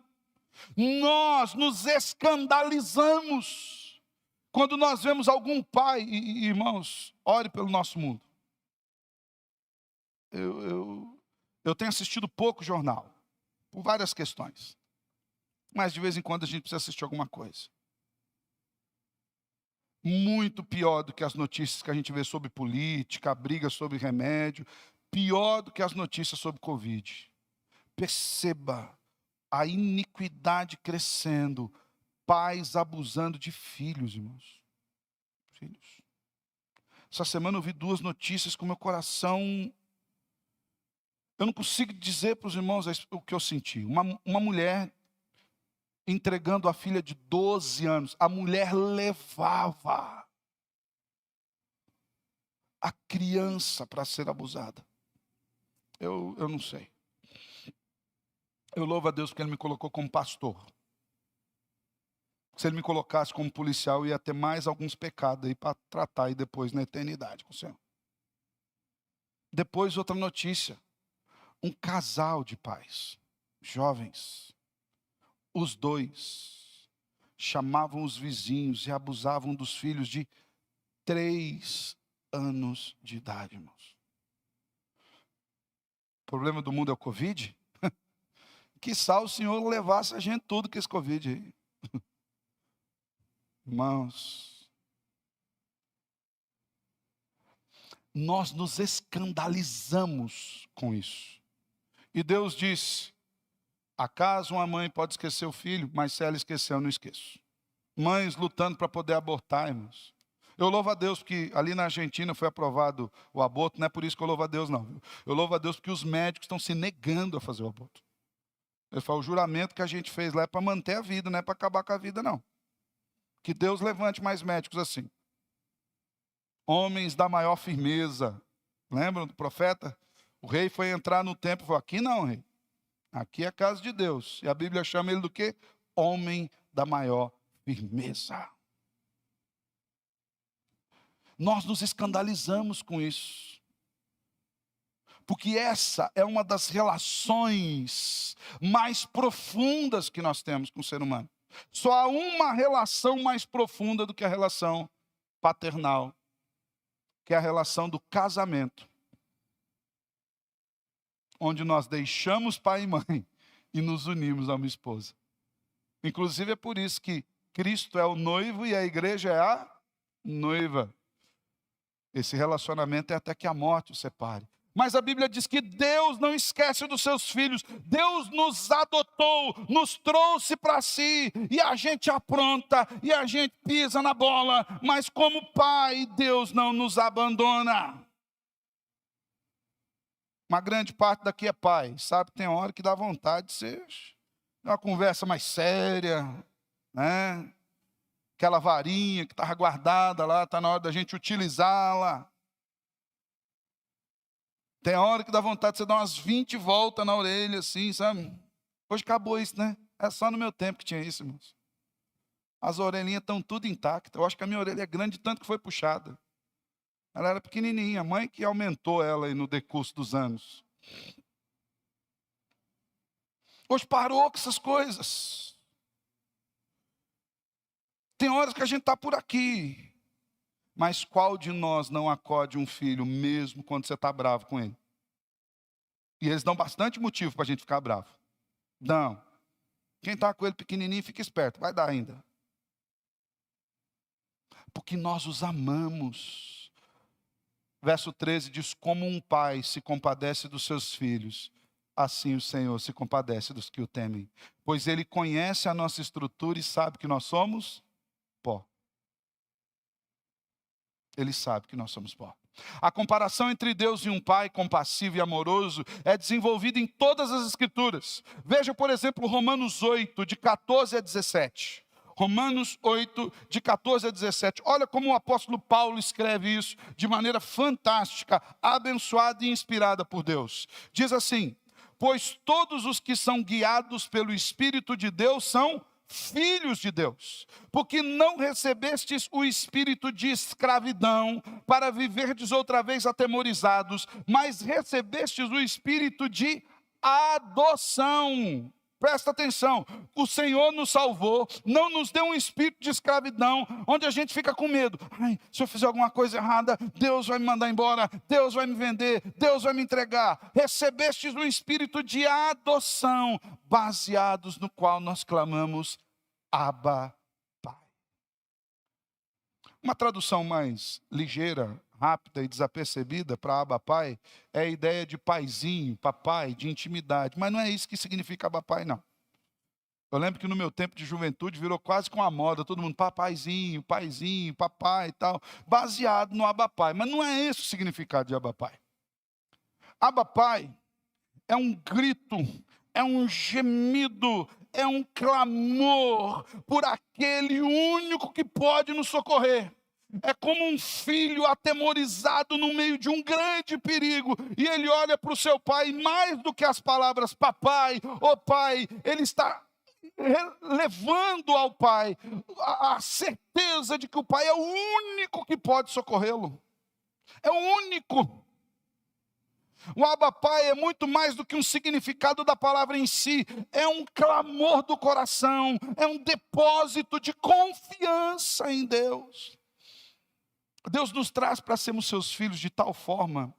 nós nos escandalizamos quando nós vemos algum pai, e irmãos, ore pelo nosso mundo. Eu tenho assistido pouco jornal, por várias questões. Mas de vez em quando a gente precisa assistir alguma coisa. Muito pior do que as notícias que a gente vê sobre política, a briga sobre remédio, pior do que as notícias sobre Covid. Perceba a iniquidade crescendo, pais abusando de filhos, irmãos. Filhos. Essa semana eu vi 2 notícias com meu coração. Eu não consigo dizer para os irmãos o que eu senti. Uma mulher entregando a filha de 12 anos. A mulher levava a criança para ser abusada. Eu não sei. Eu louvo a Deus porque Ele me colocou como pastor. Se Ele me colocasse como policial, eu ia ter mais alguns pecados aí para tratar e depois na eternidade com o Senhor. Depois outra notícia. Um casal de pais, jovens. Os 2 chamavam os vizinhos e abusavam dos filhos de 3 anos de idade, irmãos. O problema do mundo é o Covid? Quiçá o Senhor levasse a gente tudo com esse Covid aí. Irmãos, nós nos escandalizamos com isso. E Deus disse: acaso uma mãe pode esquecer o filho, mas se ela esqueceu, eu não esqueço. Mães lutando para poder abortar, irmãos. Eu louvo a Deus porque ali na Argentina foi aprovado o aborto, não é por isso que eu louvo a Deus, não. Eu louvo a Deus porque os médicos estão se negando a fazer o aborto. Ele falou: o juramento que a gente fez lá é para manter a vida, não é para acabar com a vida, não. Que Deus levante mais médicos assim. Homens da maior firmeza. Lembram do profeta? O rei foi entrar no templo e falou: aqui não, rei. Aqui é a casa de Deus. E a Bíblia chama ele do quê? Homem da maior firmeza. Nós nos escandalizamos com isso. Porque essa é uma das relações mais profundas que nós temos com o ser humano. Só há uma relação mais profunda do que a relação paternal, que é a relação do casamento. Onde nós deixamos pai e mãe e nos unimos a uma esposa. Inclusive é por isso que Cristo é o noivo e a igreja é a noiva. Esse relacionamento é até que a morte o separe. Mas a Bíblia diz que Deus não esquece dos seus filhos. Deus nos adotou, nos trouxe para si. E a gente apronta, e a gente pisa na bola. Mas como pai, Deus não nos abandona. Uma grande parte daqui é pai. Sabe, tem hora que dá vontade de ser uma conversa mais séria, né? Aquela varinha que estava guardada lá, está na hora da gente utilizá-la. Tem hora que dá vontade de você dar umas 20 voltas na orelha, assim, sabe? Hoje acabou isso, né? É só no meu tempo que tinha isso, irmãos. As orelhinhas estão tudo intactas. Eu acho que a minha orelha é grande tanto que foi puxada. Ela era pequenininha, a mãe que aumentou ela aí no decurso dos anos. Hoje parou com essas coisas. Tem horas que a gente está por aqui. Mas qual de nós não acode um filho mesmo quando você está bravo com ele? E eles dão bastante motivo para a gente ficar bravo. Não. Quem está com ele pequenininho, fica esperto. Vai dar ainda. Porque nós os amamos. Verso 13 diz: como um pai se compadece dos seus filhos, assim o Senhor se compadece dos que o temem. Pois Ele conhece a nossa estrutura e sabe que nós somos pó. Ele sabe que nós somos pó. A comparação entre Deus e um pai compassivo e amoroso é desenvolvida em todas as Escrituras. Veja, por exemplo, Romanos 8, de 14 a 17. Romanos 8, de 14 a 17. Olha como o apóstolo Paulo escreve isso de maneira fantástica, abençoada e inspirada por Deus. Diz assim: pois todos os que são guiados pelo Espírito de Deus são filhos de Deus, porque não recebestes o espírito de escravidão para viverdes outra vez atemorizados, mas recebestes o espírito de adoção. Presta atenção, o Senhor nos salvou, não nos deu um espírito de escravidão, onde a gente fica com medo. Ai, se eu fizer alguma coisa errada, Deus vai me mandar embora, Deus vai me vender, Deus vai me entregar. Recebestes um espírito de adoção, baseados no qual nós clamamos, Abba, Pai. Uma tradução mais ligeira, rápida e desapercebida para Abba Pai é a ideia de paizinho, papai, de intimidade. Mas não é isso que significa Abba Pai, não. Eu lembro que no meu tempo de juventude virou quase com a moda, todo mundo papaizinho, paizinho, papai e tal, baseado no Abba Pai. Mas não é esse o significado de Abba Pai. Abba Pai é um grito, é um gemido, é um clamor por aquele único que pode nos socorrer. É como um filho atemorizado no meio de um grande perigo, e ele olha para o seu pai, mais do que as palavras papai, ô pai, ele está levando ao pai a certeza de que o pai é o único que pode socorrê-lo. É o único. O Abba Pai é muito mais do que um significado da palavra em si, é um clamor do coração, é um depósito de confiança em Deus. Deus nos traz para sermos seus filhos de tal forma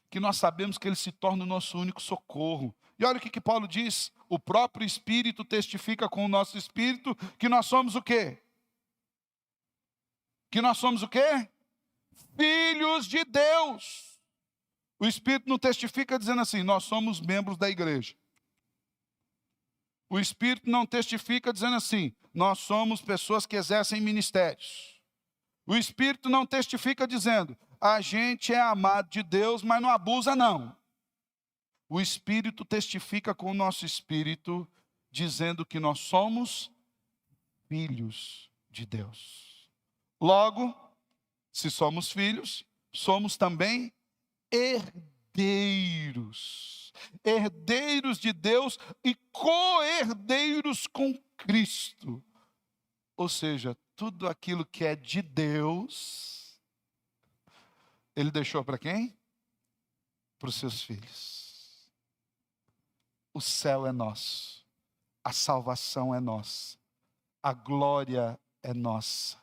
que nós sabemos que Ele se torna o nosso único socorro. E olha o que Paulo diz: o próprio Espírito testifica com o nosso Espírito que nós somos o quê? Que nós somos o quê? Filhos de Deus. O Espírito não testifica dizendo assim, nós somos membros da igreja. O Espírito não testifica dizendo assim, nós somos pessoas que exercem ministérios. O Espírito não testifica dizendo, a gente é amado de Deus, mas não abusa não. O Espírito testifica com o nosso Espírito, dizendo que nós somos filhos de Deus. Logo, se somos filhos, somos também herdeiros. Herdeiros de Deus e co-herdeiros com Cristo. Ou seja, tudo aquilo que é de Deus, Ele deixou para quem? Para os seus filhos. O céu é nosso, a salvação é nossa, a glória é nossa.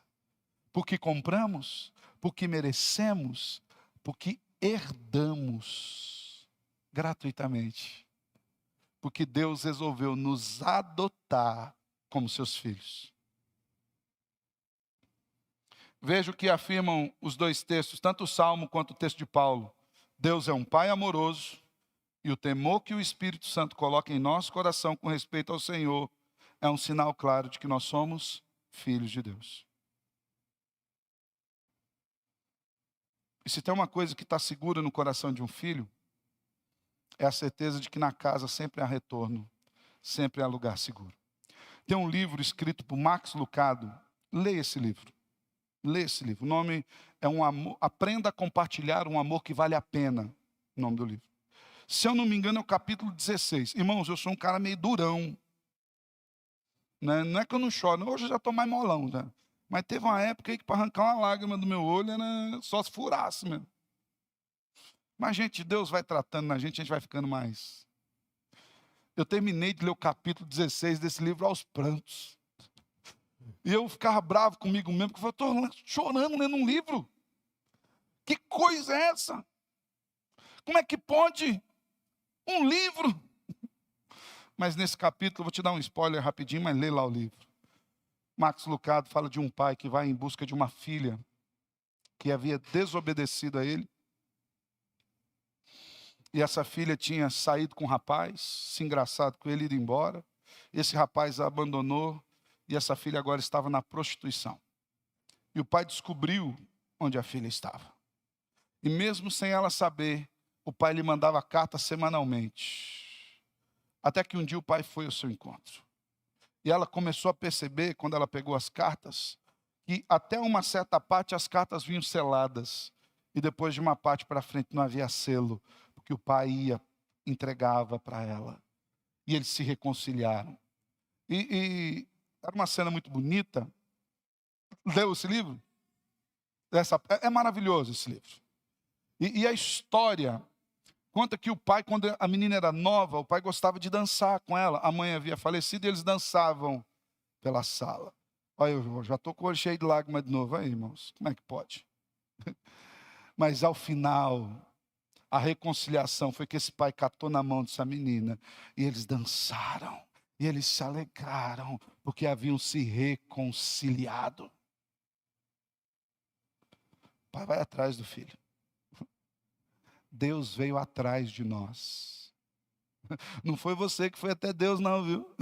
Porque compramos, porque merecemos, porque herdamos gratuitamente. Porque Deus resolveu nos adotar como seus filhos. Veja o que afirmam os dois textos, tanto o Salmo quanto o texto de Paulo. Deus é um Pai amoroso, e o temor que o Espírito Santo coloca em nosso coração com respeito ao Senhor é um sinal claro de que nós somos filhos de Deus. E se tem uma coisa que está segura no coração de um filho, é a certeza de que na casa sempre há retorno, sempre há lugar seguro. Tem um livro escrito por Max Lucado, leia esse livro. Lê esse livro. O nome é Aprenda a Compartilhar um Amor que Vale a Pena. O nome do livro. Se eu não me engano, é o capítulo 16. Irmãos, eu sou um cara meio durão. Né? Não é que eu não choro, hoje eu já estou mais molão. Né? Mas teve uma época aí que para arrancar uma lágrima do meu olho era só se furasse mesmo. Mas, gente, Deus vai tratando na gente, a gente vai ficando mais. Eu terminei de ler o capítulo 16 desse livro aos prantos. E eu ficava bravo comigo mesmo, porque eu estou chorando lendo um livro. Que coisa é essa? Como é que pode um livro? Mas nesse capítulo, eu vou te dar um spoiler rapidinho, mas lê lá o livro. Max Lucado fala de um pai que vai em busca de uma filha que havia desobedecido a ele. E essa filha tinha saído com um rapaz, se engraçado com ele, ido embora. Esse rapaz a abandonou. E essa filha agora estava na prostituição. E o pai descobriu onde a filha estava. E mesmo sem ela saber, o pai lhe mandava carta semanalmente. Até que um dia o pai foi ao seu encontro. E ela começou a perceber, quando ela pegou as cartas, que até uma certa parte as cartas vinham seladas. E depois de uma parte para frente não havia selo, porque o pai ia, entregava para ela. E eles se reconciliaram. E era uma cena muito bonita. Leu esse livro? É maravilhoso esse livro. E a história conta que o pai, quando a menina era nova, o pai gostava de dançar com ela. A mãe havia falecido e eles dançavam pela sala. Olha, eu já estou com o olho cheio de lágrimas de novo. Aí, irmãos, como é que pode? Mas ao final, a reconciliação foi que esse pai catou na mão dessa menina e eles dançaram. E eles se alegraram porque haviam se reconciliado. O pai vai atrás do filho. Deus veio atrás de nós. Não foi você que foi até Deus, não, viu?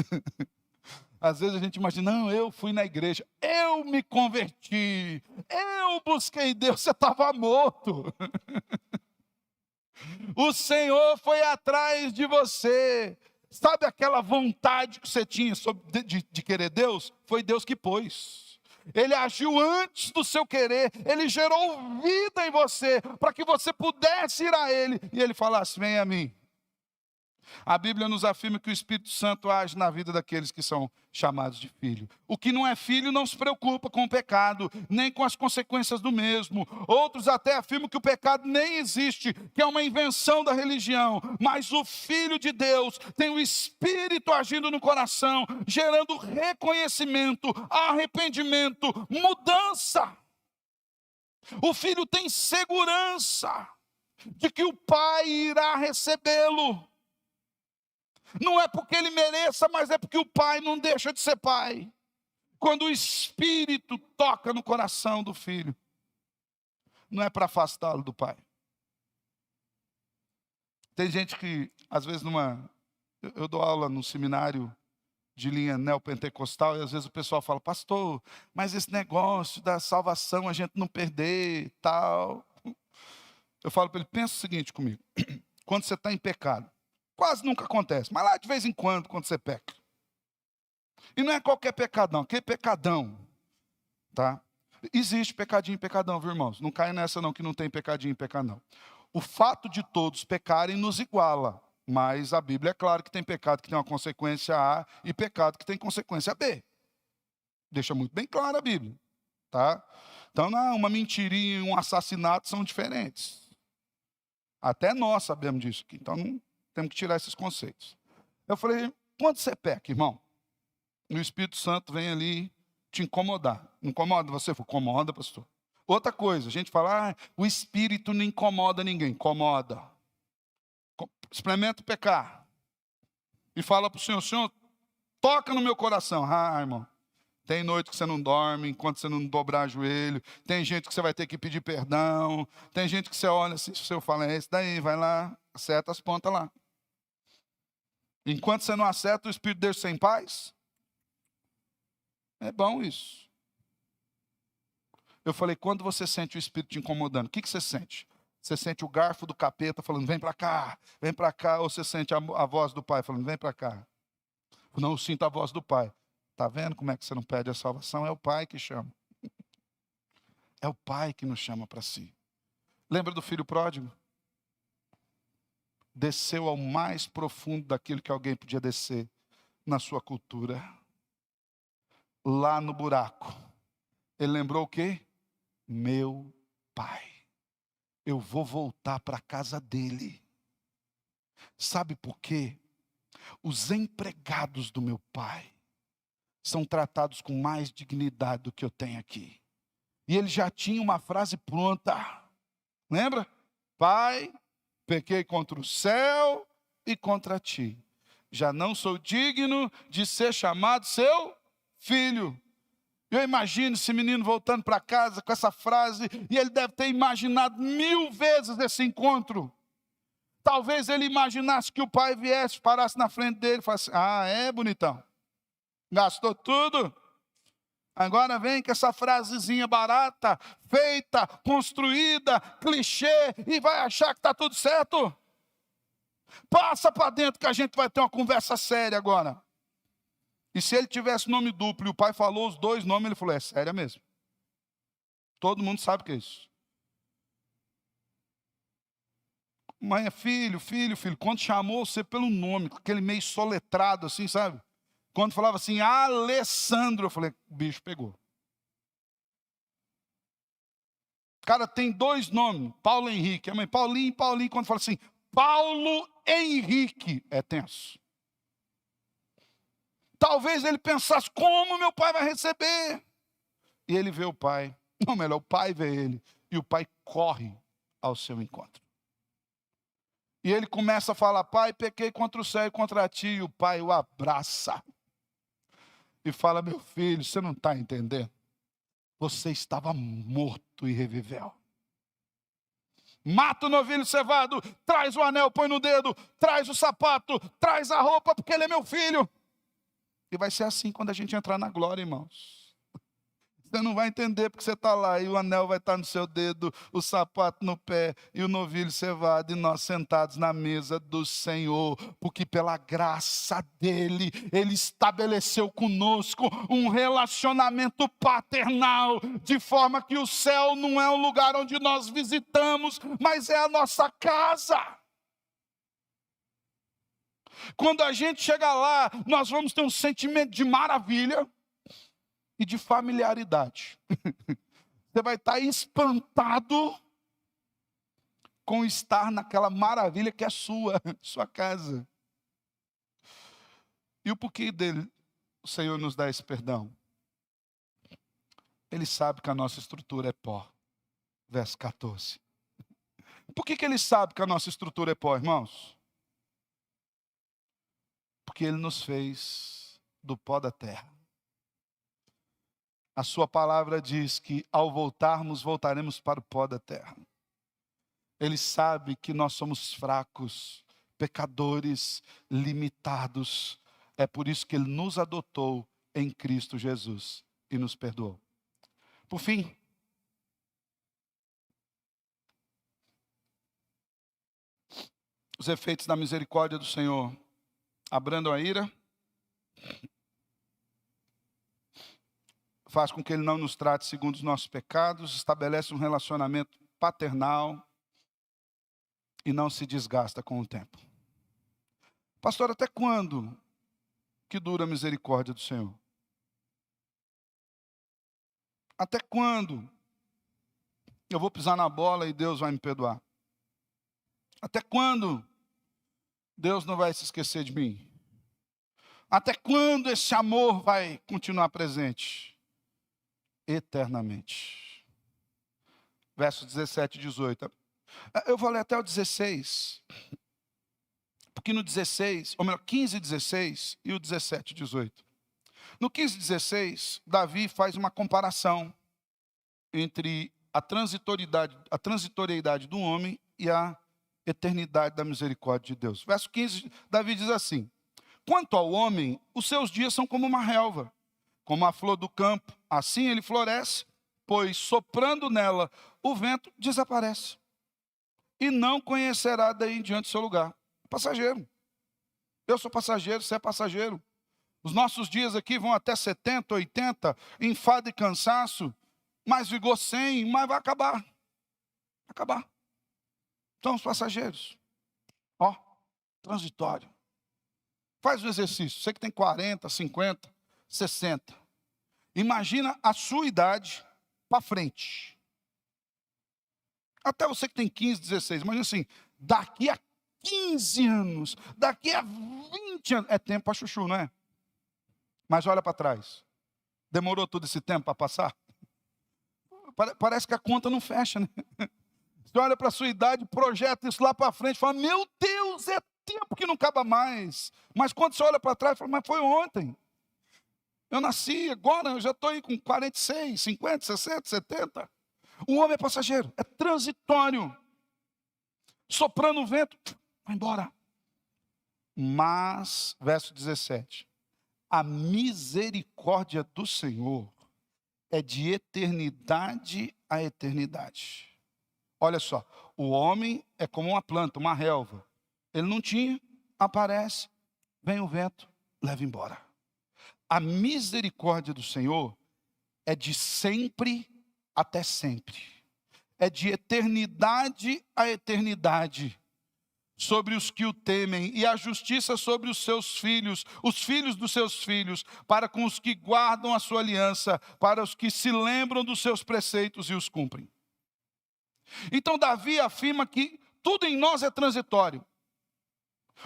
Às vezes a gente imagina, não, eu fui na igreja, eu me converti, eu busquei Deus, você estava morto. O Senhor foi atrás de você. Sabe aquela vontade que você tinha de querer Deus? Foi Deus que pôs. Ele agiu antes do seu querer, ele gerou vida em você, para que você pudesse ir a Ele, e Ele falasse, vem a mim. A Bíblia nos afirma que o Espírito Santo age na vida daqueles que são chamados de filho. O que não é filho não se preocupa com o pecado, nem com as consequências do mesmo. Outros até afirmam que o pecado nem existe, que é uma invenção da religião. Mas o Filho de Deus tem o Espírito agindo no coração, gerando reconhecimento, arrependimento, mudança. O Filho tem segurança de que o Pai irá recebê-lo. Não é porque ele mereça, mas é porque o pai não deixa de ser pai. Quando o Espírito toca no coração do filho, não é para afastá-lo do pai. Tem gente que, às vezes, eu dou aula no seminário de linha neopentecostal, e às vezes o pessoal fala, pastor, mas esse negócio da salvação, a gente não perder, tal. Eu falo para ele, pensa o seguinte comigo, quando você está em pecado, quase nunca acontece, mas lá de vez em quando você peca. E não é qualquer pecado não, que pecadão, tá? Existe pecadinho e pecadão, viu, irmãos? Não cai nessa não, que não tem pecadinho e pecadão. O fato de todos pecarem nos iguala, mas a Bíblia é claro que tem pecado que tem uma consequência A e pecado que tem consequência B. Deixa muito bem claro a Bíblia, tá? Então, não, uma mentirinha e um assassinato são diferentes. Até nós sabemos disso aqui, então não temos que tirar esses conceitos. Eu falei, quando você peca, irmão, o Espírito Santo vem ali te incomodar. Incomoda você? Incomoda, pastor. Outra coisa, a gente fala, o Espírito não incomoda ninguém. Incomoda. Experimenta pecar. E fala para o Senhor, toca no meu coração. Irmão, tem noite que você não dorme, enquanto você não dobrar joelho. Tem gente que você vai ter que pedir perdão. Tem gente que você olha assim, se o Senhor fala, é esse daí, vai lá, acerta as pontas lá. Enquanto você não acerta, o Espírito deixa você em paz. É bom isso. Eu falei, quando você sente o Espírito te incomodando, o que você sente? Você sente o garfo do capeta falando, vem para cá, ou você sente a voz do Pai falando, vem para cá. Não, eu sinto a voz do Pai. Está vendo como é que você não pede a salvação? É o Pai que chama. É o Pai que nos chama para si. Lembra do filho pródigo? Desceu ao mais profundo daquilo que alguém podia descer na sua cultura. Lá no buraco. Ele lembrou o quê? Meu pai. Eu vou voltar para a casa dele. Sabe por quê? Os empregados do meu pai são tratados com mais dignidade do que eu tenho aqui. E ele já tinha uma frase pronta. Lembra? Pai, pequei contra o céu e contra ti. Já não sou digno de ser chamado seu filho. Eu imagino esse menino voltando para casa com essa frase, e ele deve ter imaginado 1000 vezes esse encontro. Talvez ele imaginasse que o pai viesse, parasse na frente dele e falasse, é bonitão, gastou tudo? Agora vem com essa frasezinha barata, feita, construída, clichê, e vai achar que está tudo certo? Passa para dentro que a gente vai ter uma conversa séria agora. E se ele tivesse nome duplo e o pai falou os dois nomes, ele falou, é sério mesmo. Todo mundo sabe o que é isso. Mãe é filho, filho, filho. Quando chamou você pelo nome, aquele meio soletrado assim, sabe? Quando falava assim, Alessandro, eu falei, o bicho pegou. O cara tem dois nomes, Paulo Henrique. A mãe, Paulinho, Paulinho. Quando fala assim, Paulo Henrique, é tenso. Talvez ele pensasse, como meu pai vai receber? E ele vê o pai. Não, melhor, o pai vê ele. E o pai corre ao seu encontro. E ele começa a falar, pai, pequei contra o céu e contra ti. E o pai o abraça. E fala, meu filho, você não está entendendo? Você estava morto e reviveu. Mata o novilho cevado, traz o anel, põe no dedo, traz o sapato, traz a roupa, porque ele é meu filho. E vai ser assim quando a gente entrar na glória, irmãos. Você não vai entender porque você está lá e o anel vai estar no seu dedo, o sapato no pé e o novilho cevado e nós sentados na mesa do Senhor, porque pela graça dele, ele estabeleceu conosco um relacionamento paternal, de forma que o céu não é um lugar onde nós visitamos, mas é a nossa casa. Quando a gente chegar lá, nós vamos ter um sentimento de maravilha e de familiaridade. Você vai estar espantado com estar naquela maravilha que é sua casa. E o porquê dele, o Senhor nos dá esse perdão? Ele sabe que a nossa estrutura é pó. Verso 14. Por que ele sabe que a nossa estrutura é pó, irmãos? Porque ele nos fez do pó da terra. A sua palavra diz que ao voltarmos, voltaremos para o pó da terra. Ele sabe que nós somos fracos, pecadores, limitados. É por isso que ele nos adotou em Cristo Jesus e nos perdoou. Por fim, os efeitos da misericórdia do Senhor abrandam a ira, faz com que ele não nos trate segundo os nossos pecados, estabelece um relacionamento paternal e não se desgasta com o tempo. Pastor, até quando que dura a misericórdia do Senhor? Até quando eu vou pisar na bola e Deus vai me perdoar? Até quando Deus não vai se esquecer de mim? Até quando esse amor vai continuar presente? Eternamente. Versos 17 e 18. Eu vou ler até o 16. Porque no 16, ou melhor, 15 e 16 e o 17 e 18. No 15 e 16, Davi faz uma comparação entre a transitoriedade do homem e a eternidade da misericórdia de Deus. Verso 15, Davi diz assim: quanto ao homem, os seus dias são como uma relva, como a flor do campo, assim ele floresce, pois soprando nela o vento desaparece, e não conhecerá daí em diante seu lugar. Passageiro. Eu sou passageiro, você é passageiro. Os nossos dias aqui vão até 70, 80, enfado e cansaço, mais vigor 100, mas vai acabar. Vai acabar. São os passageiros. Ó, transitório. Faz o exercício. Você que tem 40, 50, 60. Imagina a sua idade para frente. Até você que tem 15, 16. Imagina assim, daqui a 15 anos, daqui a 20 anos. É tempo para chuchu, não é? Mas olha para trás. Demorou todo esse tempo para passar? Parece que a conta não fecha, né? Você olha para a sua idade, projeta isso lá para frente, fala, meu Deus, é tempo que não acaba mais. Mas quando você olha para trás, fala, mas foi ontem. Eu nasci agora, eu já estou aí com 46, 50, 60, 70. O homem é passageiro, é transitório. Soprando o vento, vai embora. Mas, verso 17, a misericórdia do Senhor é de eternidade a eternidade. Olha só, o homem é como uma planta, uma relva. Ele não tinha, aparece, vem o vento, leva embora. a misericórdia do Senhor é de sempre até sempre. É de eternidade a eternidade sobre os que o temem, e a justiça sobre os seus filhos, os filhos dos seus filhos, para com os que guardam a sua aliança, para os que se lembram dos seus preceitos e os cumprem. Então Davi afirma que tudo em nós é transitório.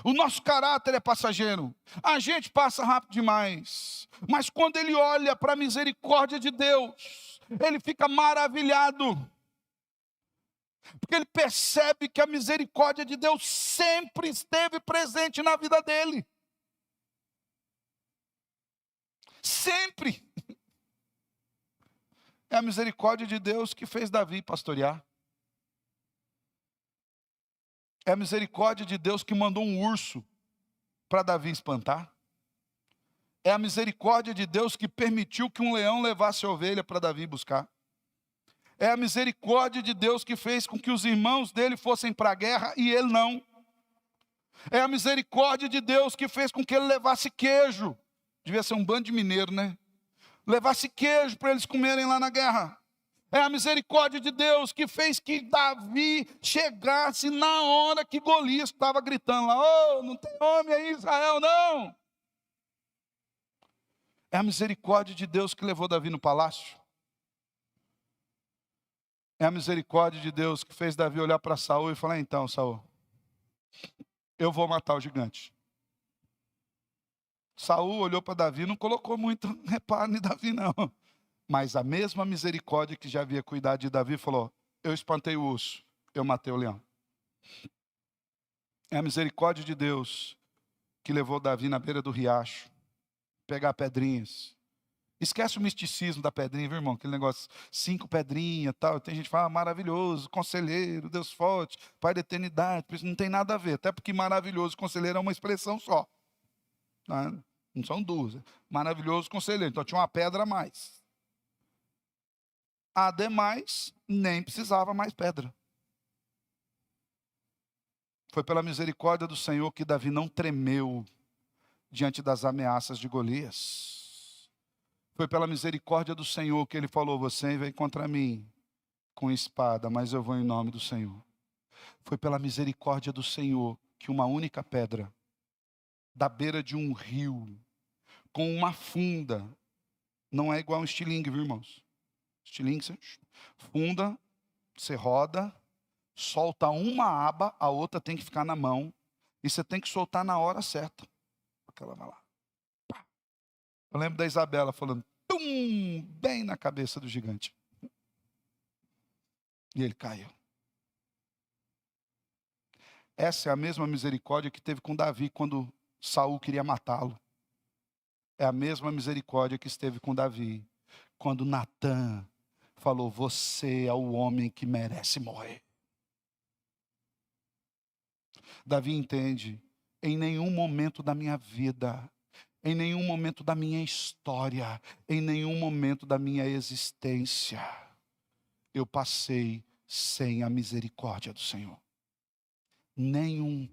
O nosso caráter é passageiro. A gente passa rápido demais. Mas quando ele olha para a misericórdia de Deus, ele fica maravilhado. Porque ele percebe que a misericórdia de Deus sempre esteve presente na vida dele. Sempre. É a misericórdia de Deus que fez Davi pastorear. É a misericórdia de Deus que mandou um urso para Davi espantar. É a misericórdia de Deus que permitiu que um leão levasse a ovelha para Davi buscar. É a misericórdia de Deus que fez com que os irmãos dele fossem para a guerra e ele não. É a misericórdia de Deus que fez com que ele levasse queijo. Devia ser um bando de mineiro, né? Levasse queijo para eles comerem lá na guerra. É a misericórdia de Deus que fez que Davi chegasse na hora que Golias estava gritando lá: "Oh, não tem homem aí em Israel, não!" É a misericórdia de Deus que levou Davi no palácio. É a misericórdia de Deus que fez Davi olhar para Saul e falar: "Então, Saul, eu vou matar o gigante." Saul olhou para Davi, não colocou muito reparo em Davi, não. Mas a mesma misericórdia que já havia cuidado de Davi falou: "Eu espantei o urso, eu matei o leão." É a misericórdia de Deus que levou Davi na beira do riacho, pegar pedrinhas. Esquece o misticismo da pedrinha, viu, irmão? Aquele negócio, 5 pedrinhas e tal. Tem gente que fala: maravilhoso, conselheiro, Deus forte, Pai da eternidade. Isso não tem nada a ver, até porque maravilhoso, conselheiro é uma expressão só. Não são duas. Maravilhoso, conselheiro. Então tinha uma pedra a mais. Ademais, nem precisava mais pedra. Foi pela misericórdia do Senhor que Davi não tremeu diante das ameaças de Golias. Foi pela misericórdia do Senhor que ele falou: "Você vem contra mim com espada, mas eu vou em nome do Senhor." Foi pela misericórdia do Senhor que uma única pedra, da beira de um rio, com uma funda, não é igual um estilingue, viu, irmãos? Estilingue, funda, você roda, solta uma aba, a outra tem que ficar na mão, e você tem que soltar na hora certa. Porque ela vai lá. Eu lembro da Isabela falando, tum, bem na cabeça do gigante. E ele caiu. Essa é a mesma misericórdia que teve com Davi quando Saul queria matá-lo. É a mesma misericórdia que esteve com Davi quando Natã falou: "Você é o homem que merece morrer." Davi entende: em nenhum momento da minha vida, em nenhum momento da minha história, em nenhum momento da minha existência, eu passei sem a misericórdia do Senhor. Nenhum.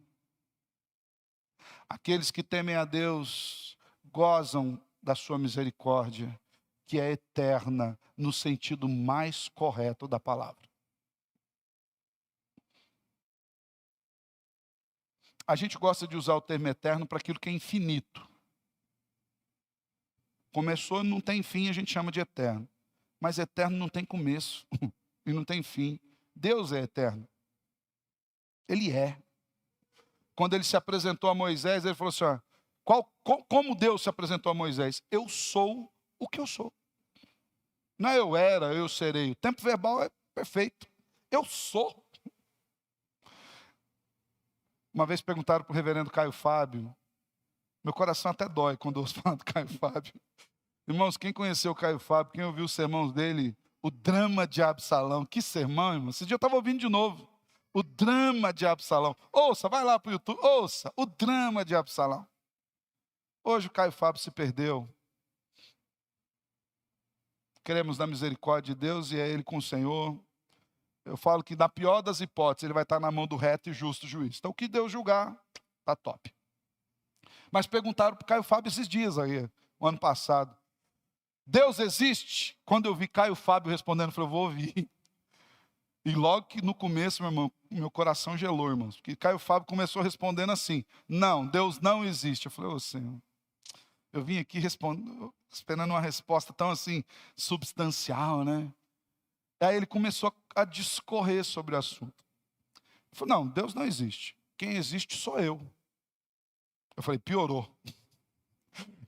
Aqueles que temem a Deus gozam da sua misericórdia, que é eterna no sentido mais correto da palavra. A gente gosta de usar o termo eterno para aquilo que é infinito. Começou, não tem fim, a gente chama de eterno. Mas eterno não tem começo e não tem fim. Deus é eterno. Ele é. Quando ele se apresentou a Moisés, ele falou assim: como Deus se apresentou a Moisés? Eu sou o que eu sou. Não é eu era, eu serei. O tempo verbal é perfeito. Eu sou. Uma vez perguntaram para o reverendo Caio Fábio. Meu coração até dói quando eu ouço falar do Caio Fábio. Irmãos, quem conheceu o Caio Fábio, quem ouviu os sermões dele, o drama de Absalão. Que sermão, irmão. Esse dia eu estava ouvindo de novo. O drama de Absalão. Ouça, vai lá para o YouTube. Ouça, o drama de Absalão. Hoje o Caio Fábio se perdeu. Queremos na misericórdia de Deus e é Ele com o Senhor. Eu falo que na pior das hipóteses, Ele vai estar na mão do reto e justo juiz. Então o que Deus julgar, está top. Mas perguntaram para o Caio Fábio esses dias aí. o ano passado. Deus existe? Quando eu vi Caio Fábio respondendo, eu falei, eu vou ouvir. E logo que no começo, meu irmão, meu coração gelou, irmãos. Porque Caio Fábio começou respondendo assim, não, Deus não existe. Eu falei, ô Senhor, eu vim aqui esperando uma resposta tão assim, substancial, né? Aí ele começou a discorrer sobre o assunto. Ele falou, não, Deus não existe. Quem existe sou eu. Eu falei, piorou.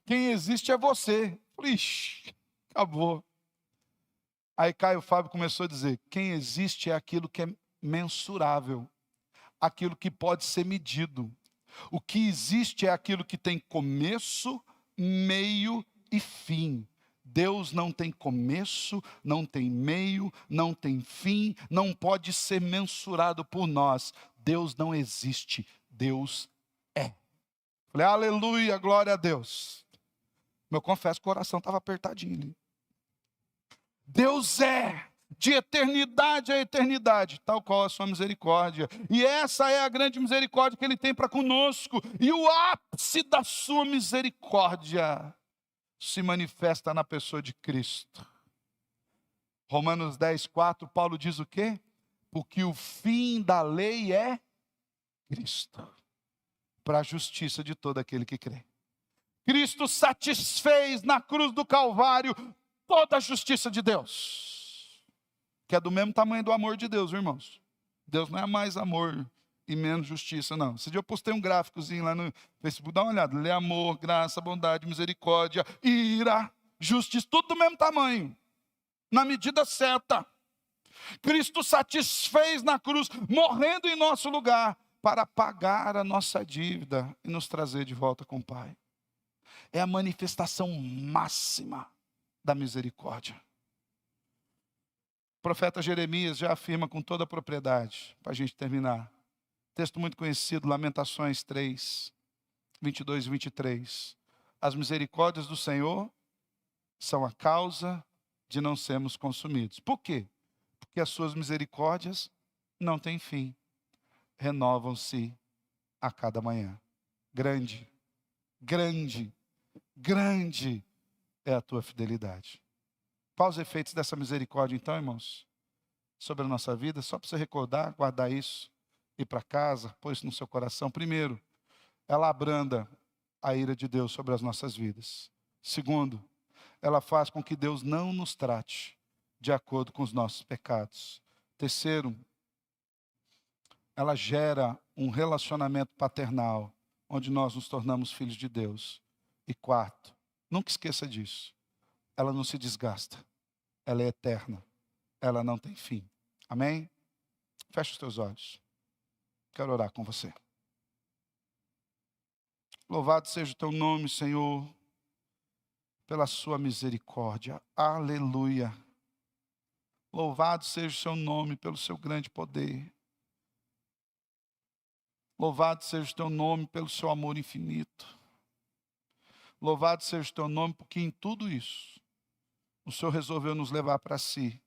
Quem existe é você. Eu falei, ixi, acabou. Aí Caio Fábio começou a dizer, quem existe é aquilo que é mensurável, aquilo que pode ser medido. O que existe é aquilo que tem começo, meio e fim. Deus não tem começo, não tem meio, não tem fim, não pode ser mensurado por nós. Deus não existe, Deus é. Falei, aleluia, glória a Deus. Eu confesso que o coração estava apertadinho ali. Deus é de eternidade a eternidade, tal qual a sua misericórdia. E essa é a grande misericórdia que Ele tem para conosco. E o ápice da sua misericórdia se manifesta na pessoa de Cristo. Romanos 10, 4, Paulo diz o quê? Porque o fim da lei é Cristo, para a justiça de todo aquele que crê. Cristo satisfez na cruz do Calvário toda a justiça de Deus, que é do mesmo tamanho do amor de Deus, irmãos. Deus não é mais amor e menos justiça, não. Esse dia eu postei um gráficozinho lá no Facebook, dá uma olhada. Lê amor, graça, bondade, misericórdia, ira, justiça, tudo do mesmo tamanho, na medida certa. Cristo satisfez na cruz, morrendo em nosso lugar, para pagar a nossa dívida e nos trazer de volta com o Pai. É a manifestação máxima da misericórdia. O profeta Jeremias já afirma com toda a propriedade, para a gente terminar. Texto muito conhecido, Lamentações 3, 22 e 23. As misericórdias do Senhor são a causa de não sermos consumidos. Por quê? Porque as suas misericórdias não têm fim. Renovam-se a cada manhã. Grande, grande, grande é a tua fidelidade. Quais os efeitos dessa misericórdia, então, irmãos? Sobre a nossa vida, só para você recordar, guardar isso, ir para casa, pôr isso no seu coração. Primeiro, ela abranda a ira de Deus sobre as nossas vidas. Segundo, ela faz com que Deus não nos trate de acordo com os nossos pecados. Terceiro, ela gera um relacionamento paternal, onde nós nos tornamos filhos de Deus. E quarto, nunca esqueça disso, ela não se desgasta, ela é eterna, ela não tem fim. Amém? Feche os teus olhos. Quero orar com você. Louvado seja o teu nome, Senhor, pela sua misericórdia. Aleluia. Louvado seja o seu nome pelo seu grande poder. Louvado seja o teu nome pelo seu amor infinito. Louvado seja o teu nome porque em tudo isso o Senhor resolveu nos levar para si,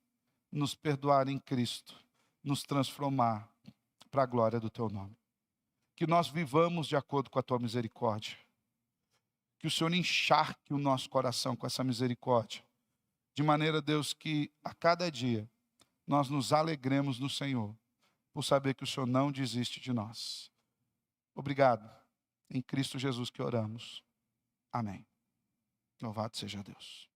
nos perdoar em Cristo, nos transformar para a glória do teu nome. Que nós vivamos de acordo com a tua misericórdia. Que o Senhor encharque o nosso coração com essa misericórdia. De maneira, Deus, que a cada dia nós nos alegremos no Senhor, por saber que o Senhor não desiste de nós. Obrigado. Em Cristo Jesus que oramos. Amém. Louvado seja Deus.